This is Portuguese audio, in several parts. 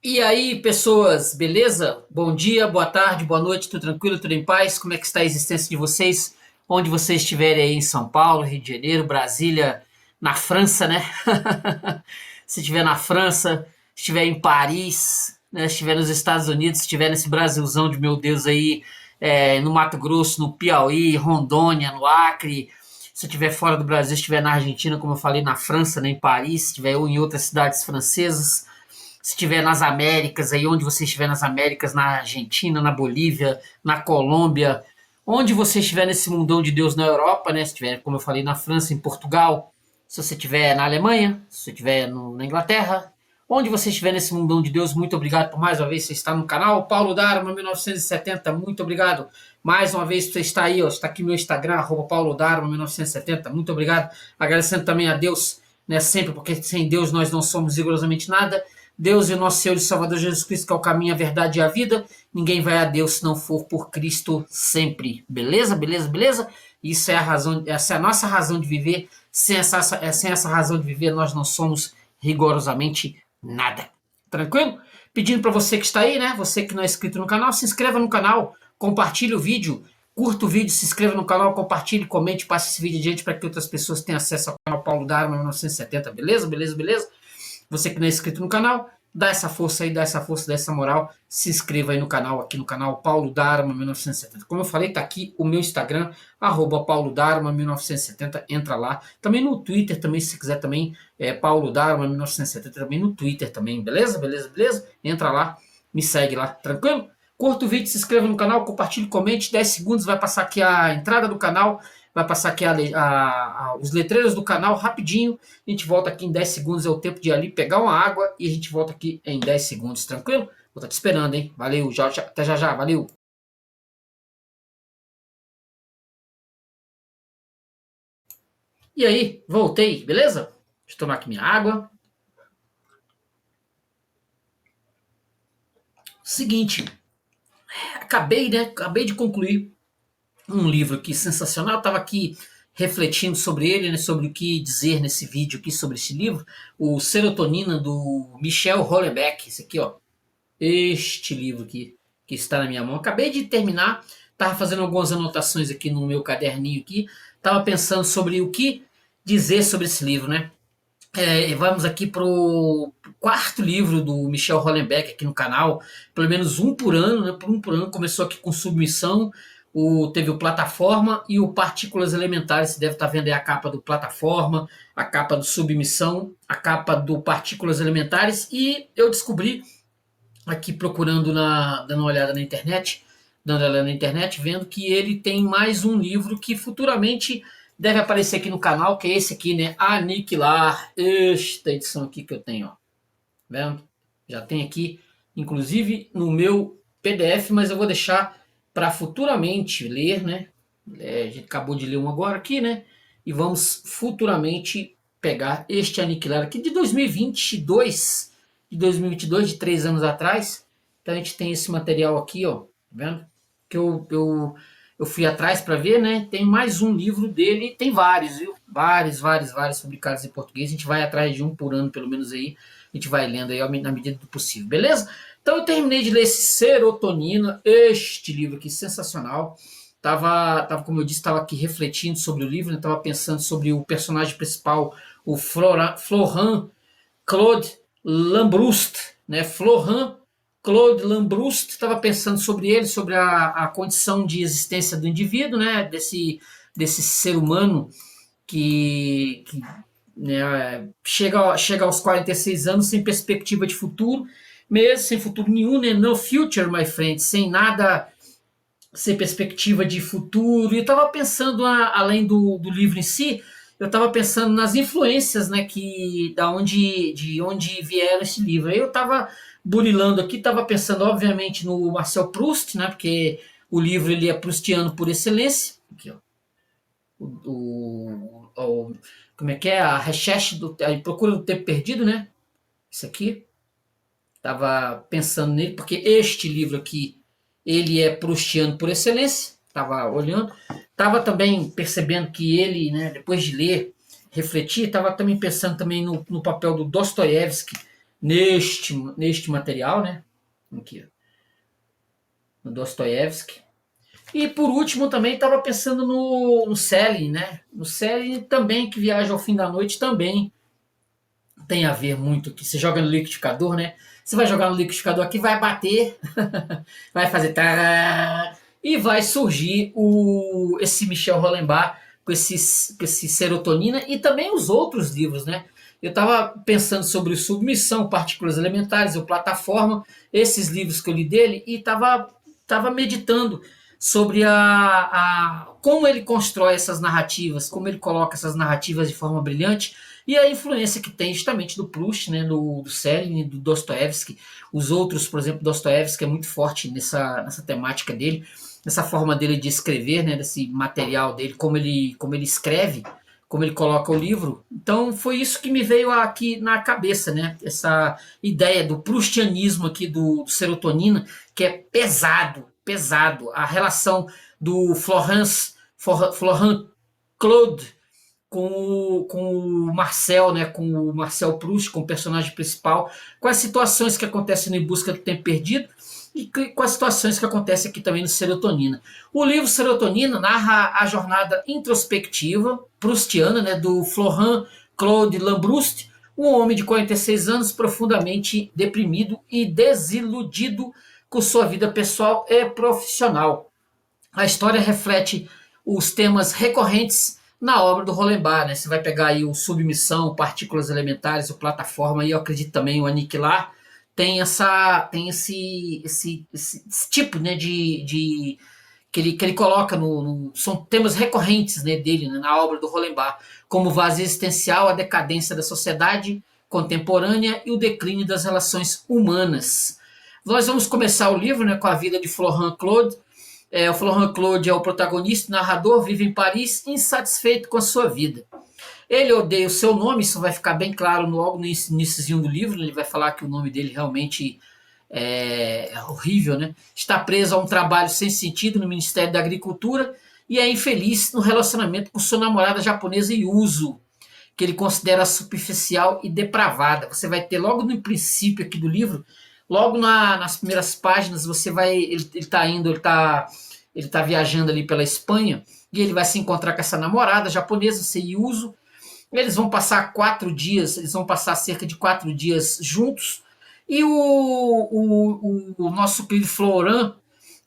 E aí, pessoas, beleza? Bom dia, boa tarde, boa noite, tudo tranquilo, tudo em paz? Como é que está a existência de vocês? Onde vocês estiverem aí em São Paulo, Rio de Janeiro, Brasília, na França, né? Se estiver na França, se estiver em Paris, né? Se estiver nos Estados Unidos, se estiver nesse Brasilzão de meu Deus aí, no Mato Grosso, no Piauí, Rondônia, no Acre, se estiver fora do Brasil, se estiver na Argentina, como eu falei, na França, né, em Paris, se estiver ou em outras cidades francesas, se estiver nas Américas, aí onde você estiver nas Américas, na Argentina, na Bolívia, na Colômbia, onde você estiver nesse mundão de Deus na Europa, né? Se estiver, como eu falei, na França, em Portugal, se você estiver na Alemanha, se você estiver na Inglaterra, onde você estiver nesse mundão de Deus, muito obrigado por mais uma vez você estar no canal. Paulo Dharma, 1970, muito obrigado. Mais uma vez você está aí, ó, está aqui no meu Instagram, arroba Paulo Dharma, 1970, muito obrigado. Agradecendo também a Deus, né, sempre, porque sem Deus nós não somos rigorosamente nada. Deus e o nosso Senhor e Salvador Jesus Cristo, que é o caminho, a verdade e a vida. Ninguém vai a Deus se não for por Cristo sempre. Beleza? Beleza? Beleza? Isso é a razão, essa é a nossa razão de viver. Sem essa razão de viver, nós não somos rigorosamente nada. Tranquilo? Pedindo para você que está aí, né? Você que não é inscrito no canal, se inscreva no canal, compartilhe o vídeo, curta o vídeo, se inscreva no canal, compartilhe, comente, passe esse vídeo adiante para que outras pessoas tenham acesso ao canal Paulo Dharma 1970. Beleza? Beleza? Beleza? Você que não é inscrito no canal, dá essa força aí, dá essa força, dá essa moral. Se inscreva aí no canal, aqui no canal Paulo Dharma 1970. Como eu falei, tá aqui o meu Instagram, arroba Paulo Dharma 1970. Entra lá. Também no Twitter, também, se quiser também, Paulo Dharma 1970, também no Twitter também, beleza? Beleza, beleza? Entra lá, me segue lá, tranquilo? Curta o vídeo, se inscreva no canal, compartilhe, comente. 10 segundos vai passar aqui a entrada do canal, vai passar aqui os letreiros do canal rapidinho. A gente volta aqui em 10 segundos, é o tempo de ir ali pegar uma água e a gente volta aqui em 10 segundos, tranquilo? Vou estar te esperando, hein? Valeu, até já já, valeu. E aí, voltei, beleza? Deixa eu tomar aqui minha água. Seguinte, acabei, né? Acabei de concluir um livro aqui sensacional. Eu tava aqui refletindo sobre ele, né, sobre o que dizer nesse vídeo aqui sobre esse livro, o Serotonina do Michel Houellebecq, esse aqui, ó. Este livro aqui que está na minha mão. Acabei de terminar, estava fazendo algumas anotações aqui no meu caderninho aqui, estava pensando sobre o que dizer sobre esse livro, né? Vamos aqui para o quarto livro do Michel Houellebecq aqui no canal, pelo menos um por ano, né? Por um por ano. Começou aqui com Submissão, teve o Plataforma e o Partículas Elementares. Você deve estar vendo aí a capa do Plataforma, a capa do Submissão, a capa do Partículas Elementares. E eu descobri aqui procurando, dando uma olhada na internet, vendo que ele tem mais um livro que futuramente deve aparecer aqui no canal, que é esse aqui, né? Aniquilar. Esta edição aqui que eu tenho, ó. Vendo? Já tem aqui, inclusive no meu PDF, mas eu vou deixar para futuramente ler, né? A gente acabou de ler um agora aqui, né? E vamos futuramente pegar este Aniquilar aqui de 2022, de 3 anos atrás. Então a gente tem esse material aqui, ó, tá vendo? Que eu fui atrás para ver, né? Tem mais um livro dele, tem vários, viu? Vários publicados em português. A gente vai atrás de um por ano, pelo menos aí. A gente vai lendo aí na medida do possível, beleza? Então eu terminei de ler esse Serotonina, este livro aqui sensacional. Como eu disse, estava aqui refletindo sobre o livro, estava pensando sobre o personagem principal, o Florent Claude Lambrust, né? Florent Claude Lambrust, estava pensando sobre ele, sobre a condição de existência do indivíduo, né? Desse ser humano que né, chega aos 46 anos sem perspectiva de futuro, mesmo sem futuro nenhum, né? No future, my friend, sem nada, sem perspectiva de futuro. E eu estava pensando, além do livro em si, eu estava pensando nas influências, né, de onde vieram esse livro. Aí eu estava burilando aqui, estava pensando, obviamente, no Marcel Proust, né, porque o livro ele é proustiano por excelência. Aqui, ó. Como é que é? A recherche a procura do tempo perdido, né? Isso aqui. Estava pensando nele, porque este livro aqui, ele é proustiano por excelência. Estava olhando. Estava também percebendo que ele, né, depois de ler, refletir, estava também pensando também no papel do Dostoiévski neste material, né? Aqui, no Dostoiévski. E por último também estava pensando no Selling, né? No Selling também, que Viaja ao Fim da Noite também tem a ver muito, que você joga no liquidificador, né? Você vai jogar no liquidificador aqui, vai bater, vai fazer tará, e vai surgir esse Michel Rollenbach com esse Serotonina e também os outros livros, né? Eu estava pensando sobre o Submissão, Partículas Elementares, o Plataforma, esses livros que eu li dele, e tava meditando sobre como ele constrói essas narrativas, como ele coloca essas narrativas de forma brilhante, e a influência que tem justamente do Proust, né, do Céline, do Dostoiévski, os outros, por exemplo, Dostoiévski é muito forte nessa temática dele, nessa forma dele de escrever, né, desse material dele, como ele escreve, como ele coloca o livro. Então foi isso que me veio aqui na cabeça, né, essa ideia do proustianismo aqui do Serotonina, que é pesado, pesado. A relação do Florent Claude com o Marcel, né, com o Marcel Proust, com o personagem principal, com as situações que acontecem no Em Busca do Tempo Perdido e com as situações que acontecem aqui também no Serotonina. O livro Serotonina narra a jornada introspectiva proustiana, né, do Florent Claude Lambrust, um homem de 46 anos profundamente deprimido e desiludido com sua vida pessoal e profissional. A história reflete os temas recorrentes na obra do Rollenbach, né? Você vai pegar aí o Submissão, Partículas Elementares, o Plataforma e eu acredito também o Aniquilar, tem esse tipo, né, de que ele coloca são temas recorrentes, né, dele, né, na obra do Rollenbach, como o vazio existencial, a decadência da sociedade contemporânea e o declínio das relações humanas. Nós vamos começar o livro, né, com a vida de Florent Claude. O Florent Claude é o protagonista, narrador, vive em Paris, insatisfeito com a sua vida. Ele odeia o seu nome, isso vai ficar bem claro logo no início do livro, ele vai falar que o nome dele realmente é horrível, né? Está preso a um trabalho sem sentido no Ministério da Agricultura e é infeliz no relacionamento com sua namorada japonesa Yuzo, que ele considera superficial e depravada. Você vai ter logo no princípio aqui do livro, logo nas primeiras páginas, você vai. Ele está indo, ele tá viajando ali pela Espanha e ele vai se encontrar com essa namorada japonesa, Seiyuzo. Eles vão passar 4 dias, eles vão passar cerca de 4 dias juntos. E o nosso querido Florent,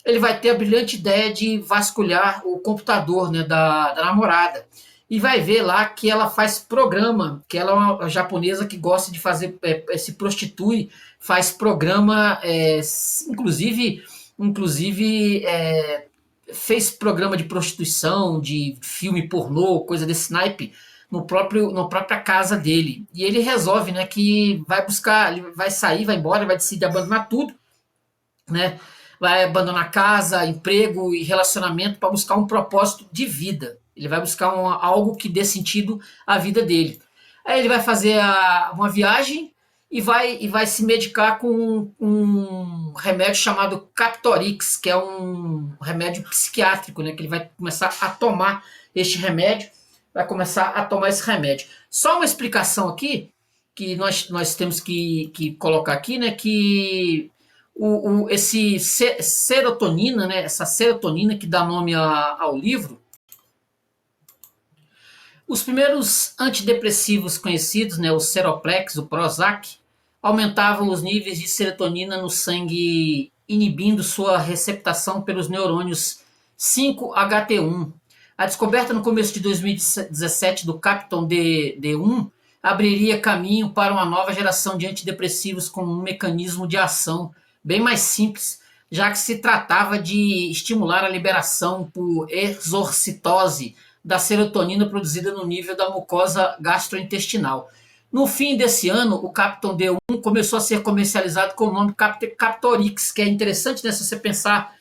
ele vai ter a brilhante ideia de vasculhar o computador, né, da namorada. E vai ver lá que ela faz programa, que ela é uma japonesa que gosta de fazer, se prostitui, faz programa, inclusive fez programa de prostituição, de filme pornô, coisa desse naipe, na própria casa dele. E ele resolve, né, que vai buscar, ele vai sair, vai embora, vai decidir abandonar tudo, né? Vai abandonar casa, emprego e relacionamento para buscar um propósito de vida. Ele vai buscar algo que dê sentido à vida dele. Aí ele vai fazer uma viagem e vai se medicar com um remédio chamado Captorix, que é um remédio psiquiátrico, né? Que ele vai começar a tomar este remédio, vai começar a tomar esse remédio. Só uma explicação aqui que nós temos que colocar aqui, né? Que esse serotonina, né, essa serotonina que dá nome ao livro, os primeiros antidepressivos conhecidos, né, o Seroplex, o Prozac, aumentavam os níveis de serotonina no sangue, inibindo sua receptação pelos neurônios 5-HT1. A descoberta no começo de 2017 do Capton D1 abriria caminho para uma nova geração de antidepressivos com um mecanismo de ação bem mais simples, já que se tratava de estimular a liberação por exorcitose da serotonina produzida no nível da mucosa gastrointestinal. No fim desse ano, o Capton D1 começou a ser comercializado com o nome Captorix, que é interessante, né, se você pensar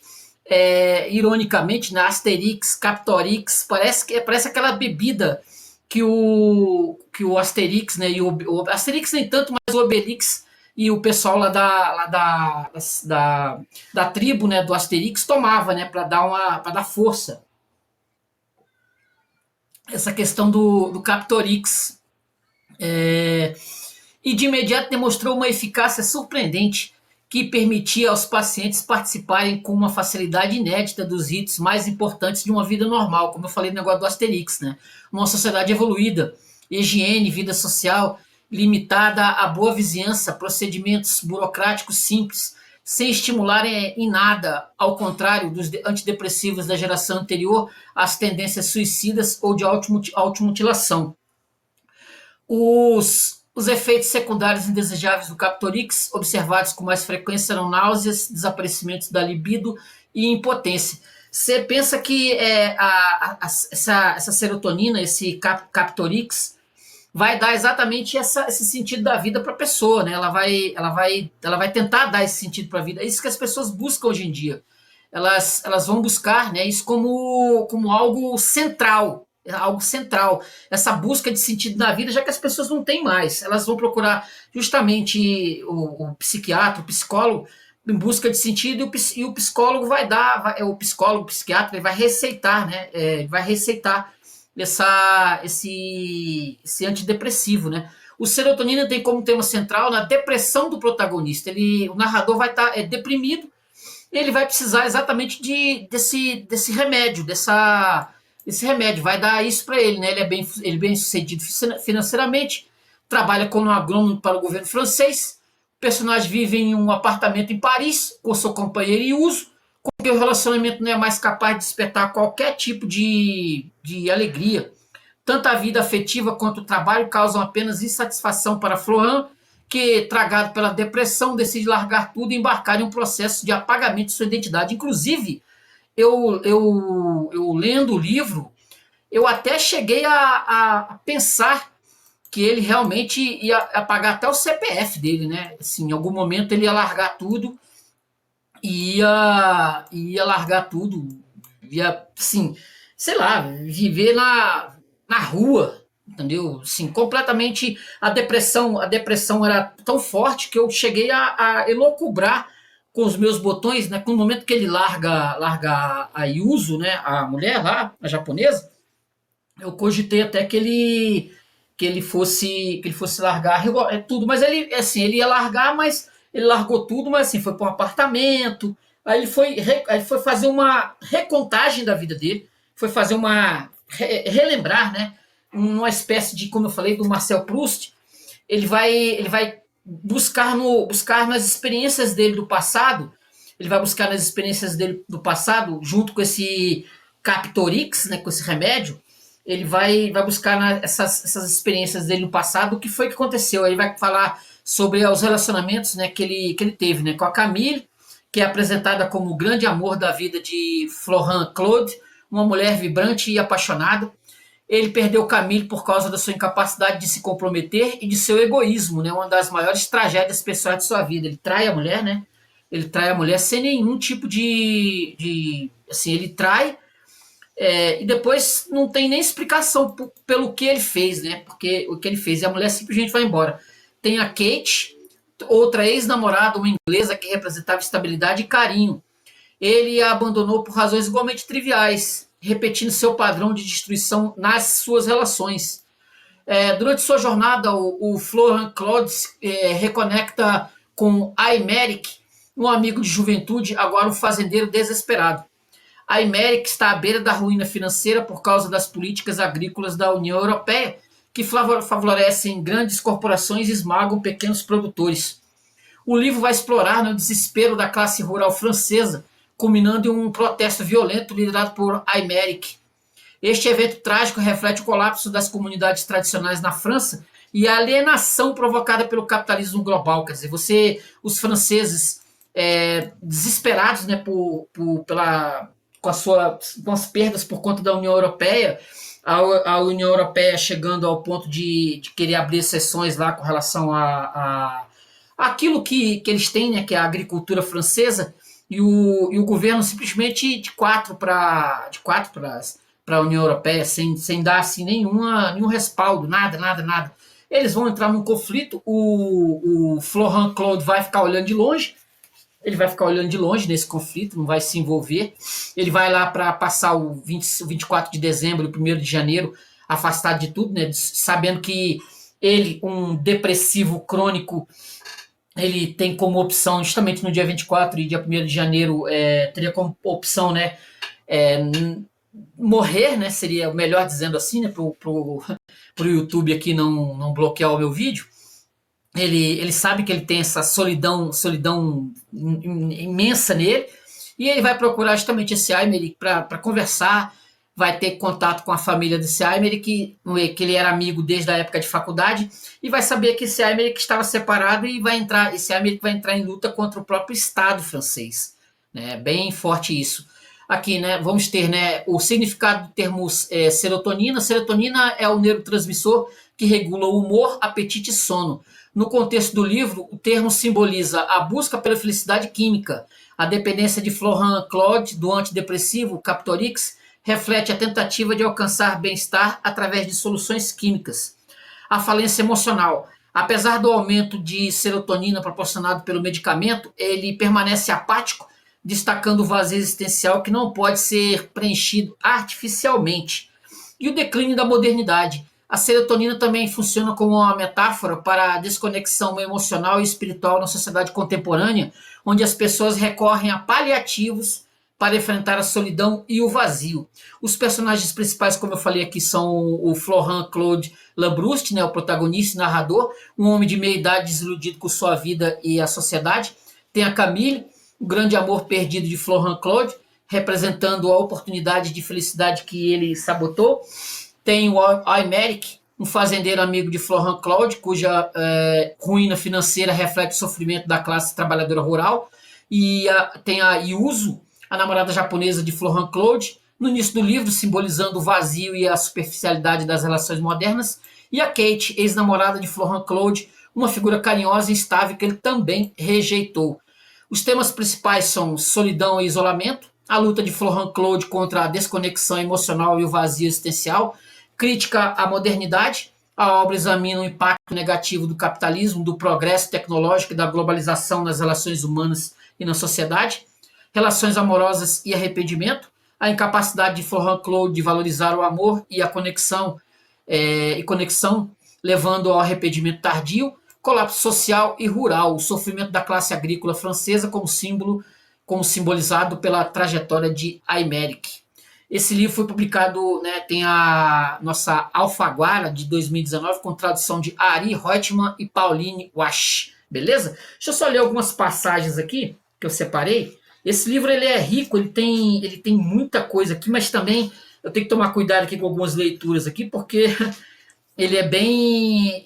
ironicamente, na Asterix, Captorix, parece aquela bebida que o Asterix, né, e o Asterix nem tanto, mas o Obelix e o pessoal lá da tribo, né, do Asterix tomava, né, para dar força. Essa questão do Captorix. e de imediato demonstrou uma eficácia surpreendente que permitia aos pacientes participarem com uma facilidade inédita dos ritos mais importantes de uma vida normal, como eu falei no negócio do Asterix, né? Uma sociedade evoluída, higiene, vida social limitada à boa vizinhança, procedimentos burocráticos simples, sem estimular em nada, ao contrário dos antidepressivos da geração anterior, as tendências suicidas ou de automutilação. Os efeitos secundários indesejáveis do Captorix, observados com mais frequência, eram náuseas, desaparecimentos da libido e impotência. Você pensa que essa serotonina, esse Captorix, vai dar exatamente esse sentido da vida para a pessoa, né? Ela vai tentar dar esse sentido para a vida. É isso que as pessoas buscam hoje em dia. Elas vão buscar, né, isso como algo central, algo central, essa busca de sentido na vida, já que as pessoas não têm mais. Elas vão procurar justamente o psiquiatra, o psicólogo, em busca de sentido, e o psicólogo o psicólogo, o psiquiatra, ele vai receitar, né? Ele vai receitar esse antidepressivo, né? O serotonina tem como tema central na depressão do protagonista. O narrador vai estar deprimido, e ele vai precisar exatamente desse remédio, esse remédio, vai dar isso para ele, né? Ele é bem sucedido financeiramente, trabalha como agrônomo para o governo francês. O personagem vive em um apartamento em Paris, com sua companheira e uso, porque o relacionamento não é mais capaz de despertar qualquer tipo de alegria. Tanto a vida afetiva quanto o trabalho causam apenas insatisfação para Florent, que, tragado pela depressão, decide largar tudo e embarcar em um processo de apagamento de sua identidade. Inclusive, eu lendo o livro, eu até cheguei a pensar que ele realmente ia apagar até o CPF dele, né? Assim, em algum momento ele ia largar tudo, ia largar tudo, ia, assim, sei lá, viver na rua, entendeu? Assim, completamente a depressão era tão forte que eu cheguei a elocubrar com os meus botões, né? Com o momento que ele larga a Yuzo, né? A mulher lá, a japonesa, eu cogitei até que ele fosse largar tudo, mas ele assim, ele ia largar, mas ele largou tudo, mas assim, foi para um apartamento. Aí ele foi fazer uma recontagem da vida dele, foi fazer relembrar, né? Uma espécie de, como eu falei, do Marcel Proust. Ele vai buscar nas experiências dele do passado. Ele vai buscar nas experiências dele do passado, junto com esse Captorix, né, com esse remédio. Ele vai buscar essas experiências dele no passado, o que foi que aconteceu. Ele vai falar sobre os relacionamentos, né, que ele teve, né, com a Camille, que é apresentada como o grande amor da vida de Florent Claude, uma mulher vibrante e apaixonada. Ele perdeu Camille por causa da sua incapacidade de se comprometer e de seu egoísmo, né? Uma das maiores tragédias pessoais de sua vida. Ele trai a mulher, né? Ele trai a mulher sem nenhum tipo assim, ele trai, e depois não tem nem explicação pelo que ele fez, né? Porque o que ele fez, e a mulher simplesmente vai embora. Tem a Kate, outra ex-namorada, uma inglesa que representava estabilidade e carinho. Ele a abandonou por razões igualmente triviais, repetindo seu padrão de destruição nas suas relações. Durante sua jornada, o Florent Claude reconecta com Aymeric, um amigo de juventude, agora um fazendeiro desesperado. Aymeric está à beira da ruína financeira por causa das políticas agrícolas da União Europeia, que favorecem grandes corporações e esmagam pequenos produtores. O livro vai explorar, né, o desespero da classe rural francesa, culminando em um protesto violento liderado por Aymeric. Este evento trágico reflete o colapso das comunidades tradicionais na França e a alienação provocada pelo capitalismo global. Quer dizer, os franceses, desesperados, né, com as perdas por conta da União Europeia, a União Europeia chegando ao ponto de querer abrir exceções lá com relação a aquilo que eles têm, né, que é a agricultura francesa, e o governo simplesmente de quatro para a União Europeia, sem dar assim, nenhum respaldo, nada, nada, nada. Eles vão entrar num conflito, o Florent Claude vai ficar olhando de longe, ele vai ficar olhando de longe nesse conflito, não vai se envolver. Ele vai lá para passar o 24 de dezembro e o 1º de janeiro afastado de tudo, né, sabendo que ele, um depressivo crônico, ele tem como opção, justamente no dia 24 e dia 1º de janeiro, teria como opção, né, é, morrer, né, seria melhor dizendo assim, né, pro YouTube aqui não bloquear o meu vídeo. Ele sabe que ele tem essa solidão imensa nele, e ele vai procurar justamente esse Aymeric para conversar, vai ter contato com a família desse Aymeric, que ele era amigo desde a época de faculdade, e vai saber que esse Aymeric estava separado e esse Aymeric vai entrar em luta contra o próprio Estado francês. Né? Bem forte isso. Aqui, né, vamos ter, né, o significado do termo serotonina. Serotonina é o neurotransmissor que regula o humor, apetite e sono. No contexto do livro, o termo simboliza a busca pela felicidade química. A dependência de Florent Claude do antidepressivo Captorix reflete a tentativa de alcançar bem-estar através de soluções químicas. A falência emocional. Apesar do aumento de serotonina proporcionado pelo medicamento, ele permanece apático, destacando o vazio existencial que não pode ser preenchido artificialmente. E o declínio da modernidade. A serotonina também funciona como uma metáfora para a desconexão emocional e espiritual na sociedade contemporânea, onde as pessoas recorrem a paliativos para enfrentar a solidão e o vazio. Os personagens principais, como eu falei aqui, são o Florent Claude Labrouste, né, o protagonista e narrador, um homem de meia idade desiludido com sua vida e a sociedade. Tem a Camille, o grande amor perdido de Florent Claude, representando a oportunidade de felicidade que ele sabotou. Tem o Aymeric, um fazendeiro amigo de Florent Claude, cuja ruína financeira reflete o sofrimento da classe trabalhadora rural. E tem a Yuzu, a namorada japonesa de Florent Claude, no início do livro, simbolizando o vazio e a superficialidade das relações modernas. E a Kate, ex-namorada de Florent Claude, uma figura carinhosa e instável que ele também rejeitou. Os temas principais são solidão e isolamento, a luta de Florent Claude contra a desconexão emocional e o vazio existencial, crítica à modernidade. A obra examina o impacto negativo do capitalismo, do progresso tecnológico e da globalização nas relações humanas e na sociedade. Relações amorosas e arrependimento. A incapacidade de Florent Claude de valorizar o amor e a conexão, levando ao arrependimento tardio. Colapso social e rural. O sofrimento da classe agrícola francesa como simbolizado pela trajetória de Aymeric. Esse livro foi publicado, né, tem a nossa Alfaguara de 2019, com tradução de Ari Reutemann e Pauline Wasch. Beleza? Deixa eu só ler algumas passagens aqui que eu separei. Esse livro ele é rico, ele tem muita coisa aqui, mas também eu tenho que tomar cuidado aqui com algumas leituras aqui, porque ele é bem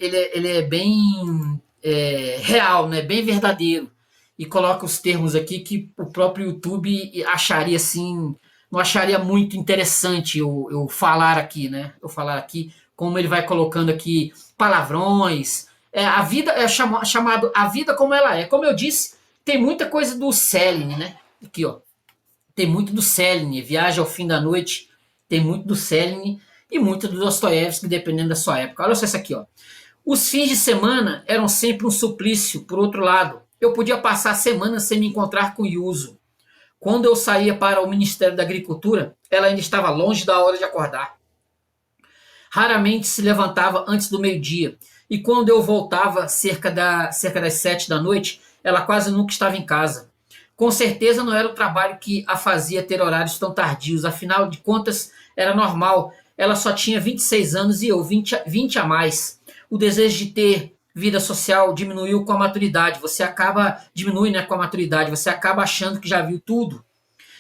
real, né? Bem verdadeiro. E coloca os termos aqui que o próprio YouTube acharia assim, não acharia muito interessante eu falar aqui, né? Eu falar aqui, como ele vai colocando aqui palavrões. A vida é chamado A Vida Como Ela É. Como eu disse, tem muita coisa do Céline, né? Aqui, ó. Tem muito do Céline, Viagem ao Fim da Noite, tem muito do Céline e muito do Dostoiévski, dependendo da sua época. Olha só isso aqui, ó. Os fins de semana eram sempre um suplício, por outro lado. Eu podia passar semanas sem me encontrar com Yuzo. Quando eu saía para o Ministério da Agricultura, ela ainda estava longe da hora de acordar. Raramente se levantava antes do meio-dia. E quando eu voltava cerca das 7 da noite, ela quase nunca estava em casa. Com certeza não era o trabalho que a fazia ter horários tão tardios, afinal de contas era normal. Ela só tinha 26 anos e eu 20 a mais. O desejo de ter vida social diminuiu com a maturidade. Diminui, né, com a maturidade, você acaba achando que já viu tudo.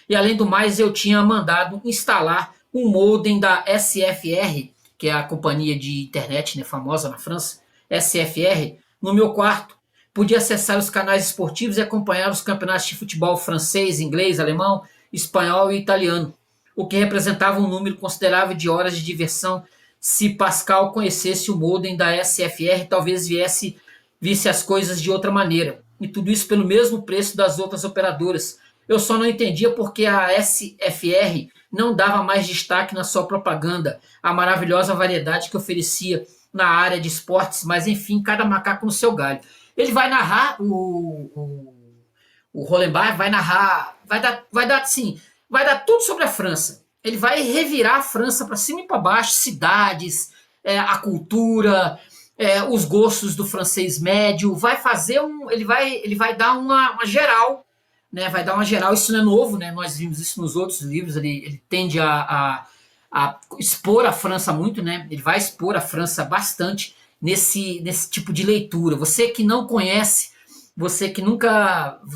E além do mais, eu tinha mandado instalar um modem da SFR, que é a companhia de internet, né, famosa na França, SFR, no meu quarto. Podia acessar os canais esportivos e acompanhar os campeonatos de futebol francês, inglês, alemão, espanhol e italiano, o que representava um número considerável de horas de diversão. Se Pascal conhecesse o modem da SFR, talvez visse as coisas de outra maneira. E tudo isso pelo mesmo preço das outras operadoras. Eu só não entendia porque a SFR não dava mais destaque na sua propaganda, a maravilhosa variedade que oferecia na área de esportes, mas enfim, cada macaco no seu galho. Ele vai narrar, o Rolenbach vai narrar, vai dar tudo sobre a França. Ele vai revirar a França para cima e para baixo, cidades, a cultura, os gostos do francês médio, vai fazer ele vai dar uma geral, né? Vai dar uma geral. Isso não é novo, né? Nós vimos isso nos outros livros. Ele tende a expor a França muito, né? Ele vai expor a França bastante nesse tipo de leitura. Você que não conhece, você que nunca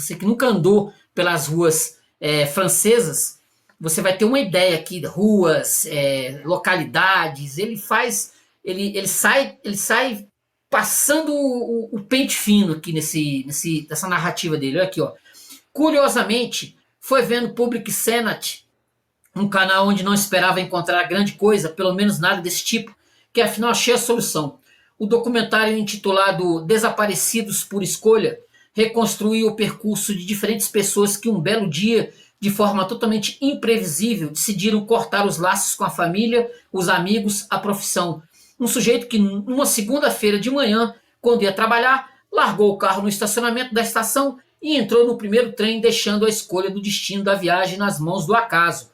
andou pelas ruas francesas, você vai ter uma ideia aqui, ruas, localidades. Ele sai passando o pente fino aqui nessa narrativa dele. Olha aqui, ó. Curiosamente, foi vendo Public Senate, um canal onde não esperava encontrar grande coisa, pelo menos nada desse tipo, que afinal achei a solução. O documentário intitulado Desaparecidos por Escolha reconstruiu o percurso de diferentes pessoas que um belo dia, de forma totalmente imprevisível, decidiram cortar os laços com a família, os amigos, a profissão. Um sujeito que, numa segunda-feira de manhã, quando ia trabalhar, largou o carro no estacionamento da estação e entrou no primeiro trem, deixando a escolha do destino da viagem nas mãos do acaso.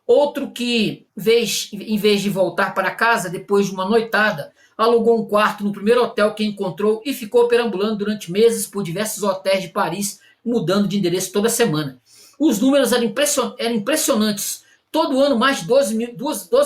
Outro que, em vez de voltar para casa depois de uma noitada, alugou um quarto no primeiro hotel que encontrou e ficou perambulando durante meses por diversos hotéis de Paris, mudando de endereço toda semana. Os números eram impressionantes. Todo ano, mais de 12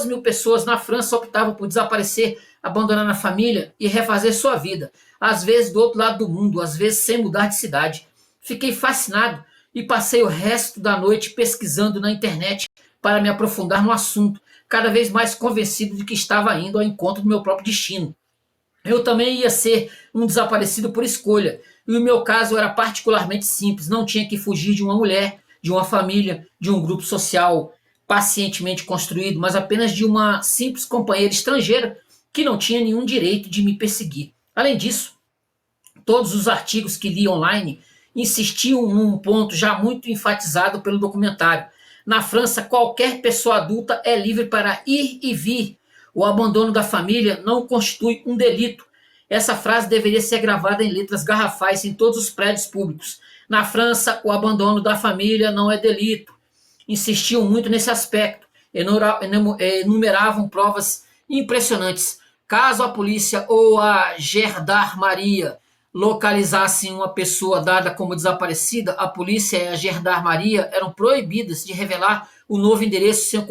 mil pessoas na França optavam por desaparecer, abandonar a família e refazer sua vida. Às vezes do outro lado do mundo, às vezes sem mudar de cidade. Fiquei fascinado e passei o resto da noite pesquisando na internet para me aprofundar no assunto, cada vez mais convencido de que estava indo ao encontro do meu próprio destino. Eu também ia ser um desaparecido por escolha, e o meu caso era particularmente simples, não tinha que fugir de uma mulher, de uma família, de um grupo social pacientemente construído, mas apenas de uma simples companheira estrangeira que não tinha nenhum direito de me perseguir. Além disso, todos os artigos que li online insistiam num ponto já muito enfatizado pelo documentário. Na França, qualquer pessoa adulta é livre para ir e vir. O abandono da família não constitui um delito. Essa frase deveria ser gravada em letras garrafais em todos os prédios públicos. Na França, o abandono da família não é delito. Insistiam muito nesse aspecto. Enumeravam provas impressionantes. Caso a polícia ou a gendarmeria localizassem uma pessoa dada como desaparecida, a polícia e a gendarmeria eram proibidas de revelar o novo endereço sem o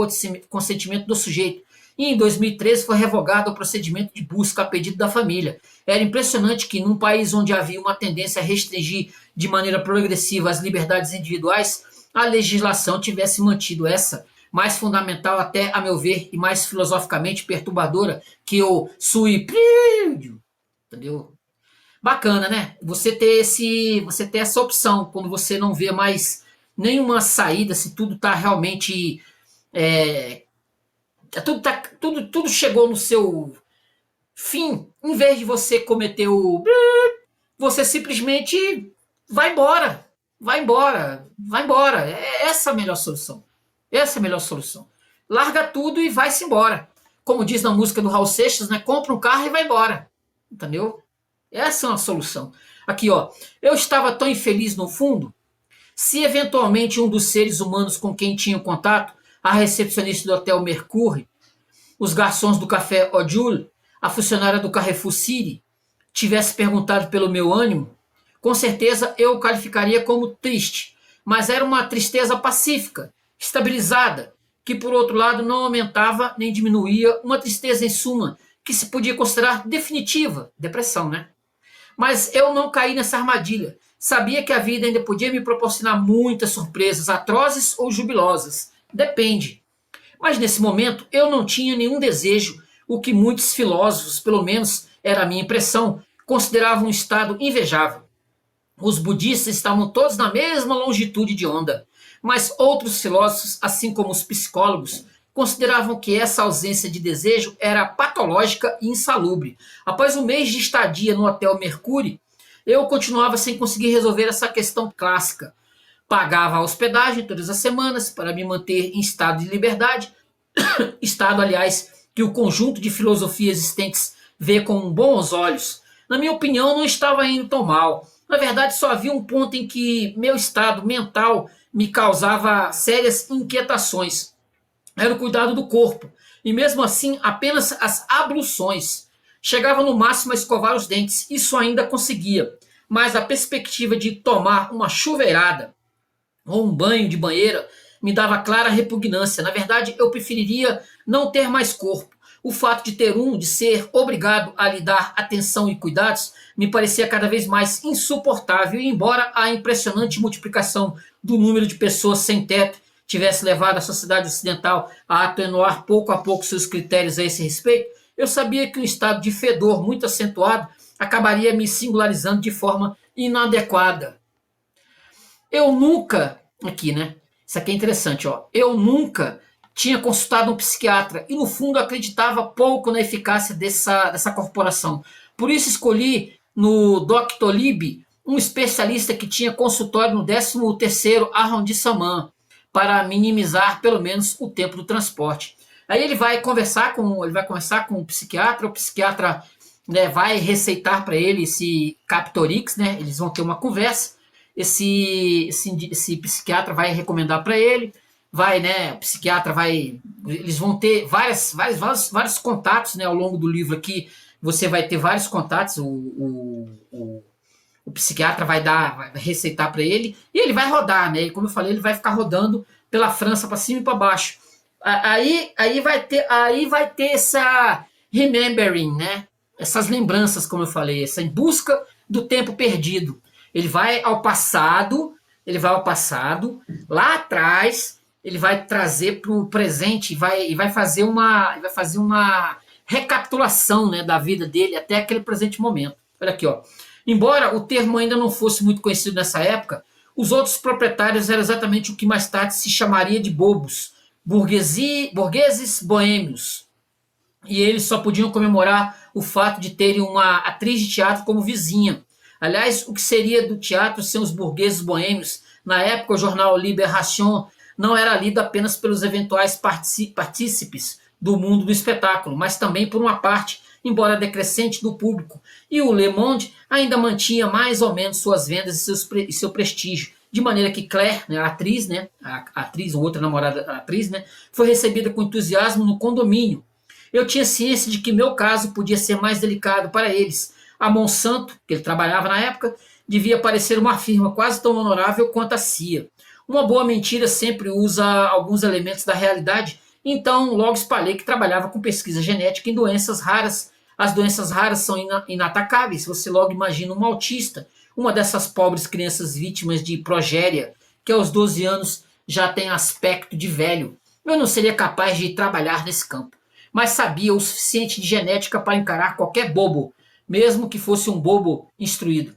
consentimento do sujeito. E em 2013 foi revogado o procedimento de busca a pedido da família. Era impressionante que, num país onde havia uma tendência a restringir de maneira progressiva as liberdades individuais, a legislação tivesse mantido essa, mais fundamental até, a meu ver, e mais filosoficamente perturbadora, que o suicídio. Entendeu? Bacana, né? Você ter essa opção quando você não vê mais nenhuma saída, se tudo está realmente tudo chegou no seu fim, em vez de você cometer você simplesmente vai embora, vai embora, vai embora. Essa é a melhor solução. Essa é a melhor solução. Larga tudo e vai-se embora. Como diz na música do Raul Seixas, né? Compra um carro e vai embora. Entendeu? Essa é uma solução. Aqui, ó. Eu estava tão infeliz no fundo. Se eventualmente um dos seres humanos com quem tinha contato, a recepcionista do Hotel Mercure, os garçons do Café Odile, a funcionária do Carrefour City, tivesse perguntado pelo meu ânimo, com certeza eu o qualificaria como triste, mas era uma tristeza pacífica, estabilizada, que por outro lado não aumentava nem diminuía, uma tristeza em suma, que se podia considerar definitiva, depressão, né? Mas eu não caí nessa armadilha. Sabia que a vida ainda podia me proporcionar muitas surpresas, atrozes ou jubilosas. Depende. Mas nesse momento eu não tinha nenhum desejo, o que muitos filósofos, pelo menos era a minha impressão, consideravam um estado invejável. Os budistas estavam todos na mesma longitude de onda, mas outros filósofos, assim como os psicólogos, consideravam que essa ausência de desejo era patológica e insalubre. Após um mês de estadia no Hotel Mercure, eu continuava sem conseguir resolver essa questão clássica. Pagava a hospedagem todas as semanas para me manter em estado de liberdade, estado, aliás, que o conjunto de filosofias existentes vê com bons olhos. Na minha opinião, não estava indo tão mal. Na verdade, só havia um ponto em que meu estado mental me causava sérias inquietações. Era o cuidado do corpo. E mesmo assim, apenas as abluções Chegava no máximo a escovar os dentes, isso ainda conseguia, mas a perspectiva de tomar uma chuveirada ou um banho de banheira me dava clara repugnância. Na verdade, eu preferiria não ter mais corpo. O fato de ter de ser obrigado a lhe dar atenção e cuidados, me parecia cada vez mais insuportável. E embora a impressionante multiplicação do número de pessoas sem teto tivesse levado a sociedade ocidental a atenuar pouco a pouco seus critérios a esse respeito, eu sabia que um estado de fedor muito acentuado acabaria me singularizando de forma inadequada. Eu nunca, aqui, né? Isso aqui é interessante, ó. Eu nunca tinha consultado um psiquiatra e, no fundo, acreditava pouco na eficácia dessa corporação. Por isso, escolhi no Doctolib um especialista que tinha consultório no 13º arrondissement para minimizar, pelo menos, o tempo do transporte. Aí ele vai conversar com o psiquiatra, né, vai receitar para ele esse Captorix, né? Eles vão ter uma conversa. Esse psiquiatra vai recomendar para ele, vai, né, o psiquiatra vai, eles vão ter vários contatos, né, ao longo do livro aqui, você vai ter vários contatos, o psiquiatra vai receitar para ele, e ele vai rodar, né, e como eu falei, ele vai ficar rodando pela França para cima e para baixo, aí vai ter essa remembering, né, essas lembranças, como eu falei, essa em busca do tempo perdido. Ele vai ao passado, lá atrás, ele vai trazer para o presente e vai fazer uma recapitulação, né, da vida dele até aquele presente momento. Olha aqui, ó. Embora o termo ainda não fosse muito conhecido nessa época, os outros proprietários eram exatamente o que mais tarde se chamaria de bobos, burgueses boêmios. E eles só podiam comemorar o fato de terem uma atriz de teatro como vizinha. Aliás, o que seria do teatro sem os burgueses boêmios? Na época, o jornal Libération não era lido apenas pelos eventuais partícipes do mundo do espetáculo, mas também por uma parte, embora decrescente, do público. E o Le Monde ainda mantinha mais ou menos suas vendas e seu prestígio, de maneira que Claire, né, a atriz, outra namorada a atriz, né, foi recebida com entusiasmo no condomínio. Eu tinha ciência de que meu caso podia ser mais delicado para eles. A Monsanto, que ele trabalhava na época, devia parecer uma firma quase tão honorável quanto a CIA. Uma boa mentira sempre usa alguns elementos da realidade, então logo espalhei que trabalhava com pesquisa genética em doenças raras. As doenças raras são inatacáveis, você logo imagina um autista, uma dessas pobres crianças vítimas de progéria, que aos 12 anos já tem aspecto de velho. Eu não seria capaz de trabalhar nesse campo, mas sabia o suficiente de genética para encarar qualquer bobo, mesmo que fosse um bobo instruído.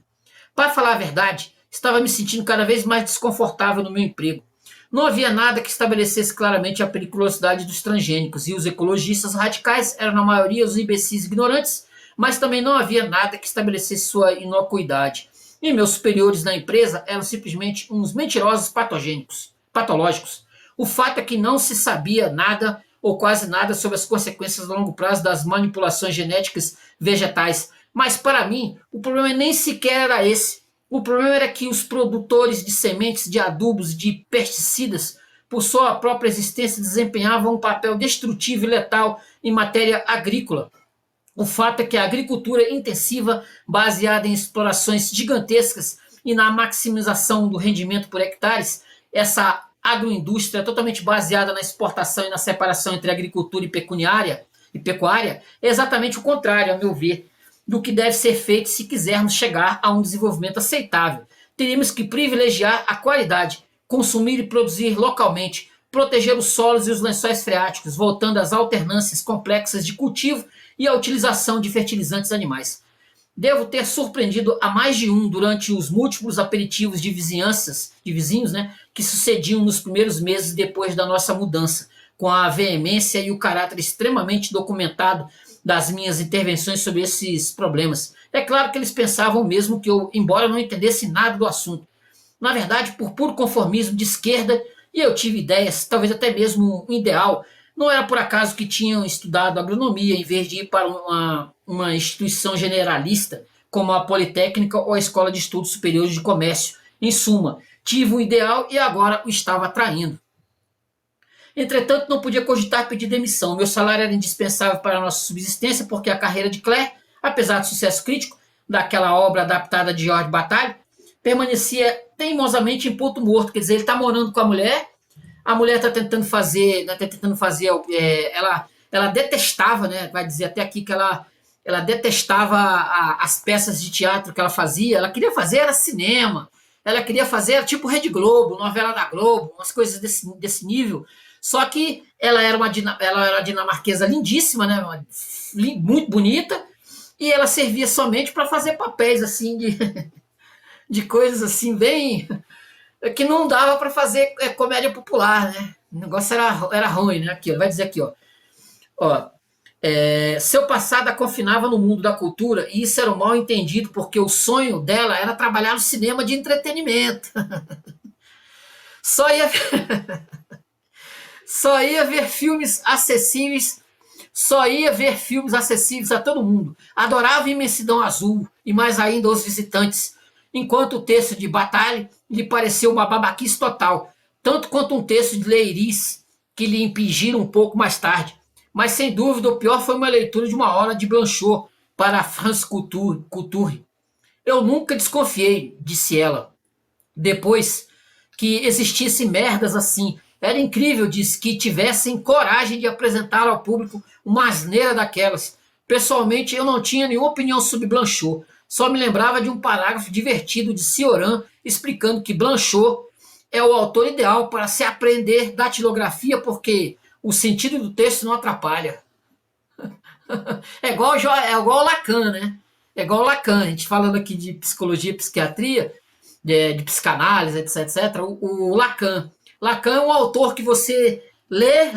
Para falar a verdade, estava me sentindo cada vez mais desconfortável no meu emprego. Não havia nada que estabelecesse claramente a periculosidade dos transgênicos, e os ecologistas radicais eram na maioria os imbecis ignorantes, mas também não havia nada que estabelecesse sua inocuidade. E meus superiores na empresa eram simplesmente uns mentirosos patológicos. O fato é que não se sabia nada ou quase nada sobre as consequências a longo prazo das manipulações genéticas vegetais. Mas para mim, o problema nem sequer era esse. O problema era que os produtores de sementes, de adubos e de pesticidas, por sua própria existência, desempenhavam um papel destrutivo e letal em matéria agrícola. O fato é que a agricultura intensiva, baseada em explorações gigantescas e na maximização do rendimento por hectares, essa agroindústria totalmente baseada na exportação e na separação entre agricultura e pecuária, é exatamente o contrário, a meu ver, do que deve ser feito se quisermos chegar a um desenvolvimento aceitável. Teríamos que privilegiar a qualidade, consumir e produzir localmente, proteger os solos e os lençóis freáticos, voltando às alternâncias complexas de cultivo e à utilização de fertilizantes animais. Devo ter surpreendido a mais de um durante os múltiplos aperitivos de vizinhos, né, que sucediam nos primeiros meses depois da nossa mudança, com a veemência e o caráter extremamente documentado das minhas intervenções sobre esses problemas. É claro que eles pensavam mesmo que eu, embora não entendesse nada do assunto, na verdade, por puro conformismo de esquerda, e eu tive ideias, talvez até mesmo um ideal, não era por acaso que tinham estudado agronomia em vez de ir para uma instituição generalista, como a Politécnica ou a Escola de Estudos Superiores de Comércio. Em suma, tive um ideal e agora o estava traindo. Entretanto, não podia cogitar pedir demissão. Meu salário era indispensável para a nossa subsistência, porque a carreira de Claire, apesar do sucesso crítico daquela obra adaptada de George Bataille, permanecia teimosamente em ponto morto. Quer dizer, ele está morando com a mulher está tentando fazer, ela detestava, né? Vai dizer até aqui que ela detestava as peças de teatro que ela fazia. Ela queria fazer era cinema. Ela queria fazer era tipo Rede Globo, novela da Globo, umas coisas desse nível. Só que ela era uma dinamarquesa lindíssima, né? Muito bonita, e ela servia somente para fazer papéis assim de coisas assim bem que não dava para fazer comédia popular, né? O negócio era ruim, né? Aqui, ó, vai dizer aqui, ó, seu passado a confinava no mundo da cultura e isso era um mal entendido porque o sonho dela era trabalhar no cinema de entretenimento. Só ia, só ia ver filmes acessíveis, só ia ver filmes acessíveis a todo mundo. Adorava Imensidão Azul e mais ainda Os Visitantes, enquanto o texto de Bataille lhe pareceu uma babaquice total, tanto quanto um texto de Leiris, que lhe impingiram um pouco mais tarde. Mas sem dúvida o pior foi uma leitura de uma hora de Blanchot para France Couture. Eu nunca desconfiei, disse ela, depois que existissem merdas assim. Era incrível, disse, que tivessem coragem de apresentar ao público uma asneira daquelas. Pessoalmente, eu não tinha nenhuma opinião sobre Blanchot. Só me lembrava de um parágrafo divertido de Cioran explicando que Blanchot é o autor ideal para se aprender datilografia porque o sentido do texto não atrapalha. É igual Lacan, né? É igual Lacan, a gente falando aqui de psicologia, psiquiatria, de psicanálise, etc. O Lacan. Lacan é um autor que você lê,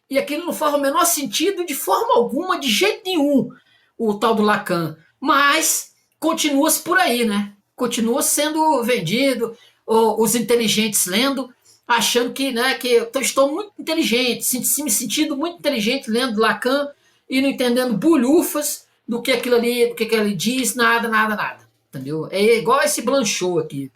e aquilo não faz o menor sentido de forma alguma, de jeito nenhum, o tal do Lacan. Mas continua-se por aí, né? Continua sendo vendido, os inteligentes lendo, achando que, né, que eu estou muito inteligente, me sentindo muito inteligente lendo Lacan e não entendendo bulhufas do que aquilo ali diz, nada. Entendeu? É igual esse Blanchot aqui.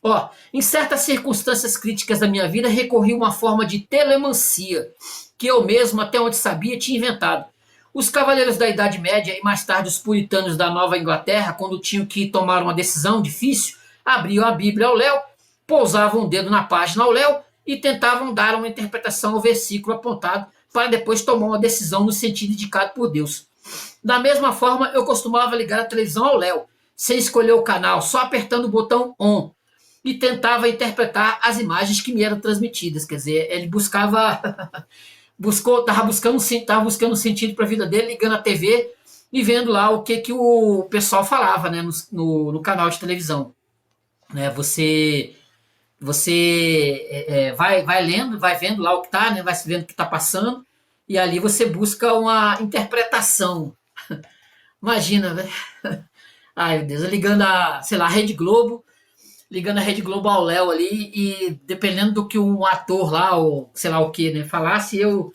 Ó, em certas circunstâncias críticas da minha vida, recorri a uma forma de telemancia, que eu mesmo, até onde sabia, tinha inventado. Os cavaleiros da Idade Média e mais tarde os puritanos da Nova Inglaterra, quando tinham que tomar uma decisão difícil, abriam a Bíblia ao léu, pousavam o dedo na página ao léu e tentavam dar uma interpretação ao versículo apontado para depois tomar uma decisão no sentido indicado por Deus. Da mesma forma, eu costumava ligar a televisão ao léu, sem escolher o canal, só apertando o botão ON, e tentava interpretar as imagens que me eram transmitidas. Quer dizer, ele estava buscando um sentido para a vida dele, ligando a TV e vendo lá o que o pessoal falava, né, no canal de televisão. Né, você vai lendo, vai vendo lá o que está, né, vai vendo o que está passando, e ali você busca uma interpretação. Imagina, né? Ai, meu Deus, ligando sei lá, a Rede Globo, ligando a Rede Globo ao Léo ali, e dependendo do que um ator lá, ou sei lá o que, né, falasse, eu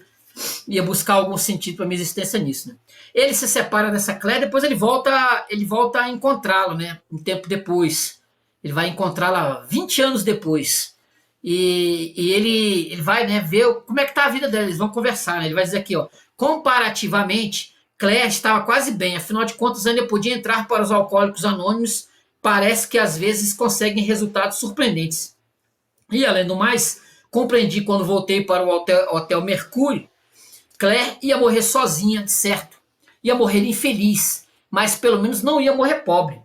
ia buscar algum sentido para minha existência nisso, né? Ele se separa dessa Claire, depois ele volta a encontrá-la, né, um tempo depois. Ele vai encontrá-la 20 anos depois. E ele vai, né, ver como é que tá a vida dela, eles vão conversar, né? Ele vai dizer aqui, ó, comparativamente, Claire estava quase bem, afinal de contas ainda podia entrar para os alcoólicos anônimos, parece que às vezes conseguem resultados surpreendentes. E além do mais, compreendi quando voltei para o Hotel Mercúrio, Claire ia morrer sozinha, de certo. Ia morrer infeliz, mas pelo menos não ia morrer pobre.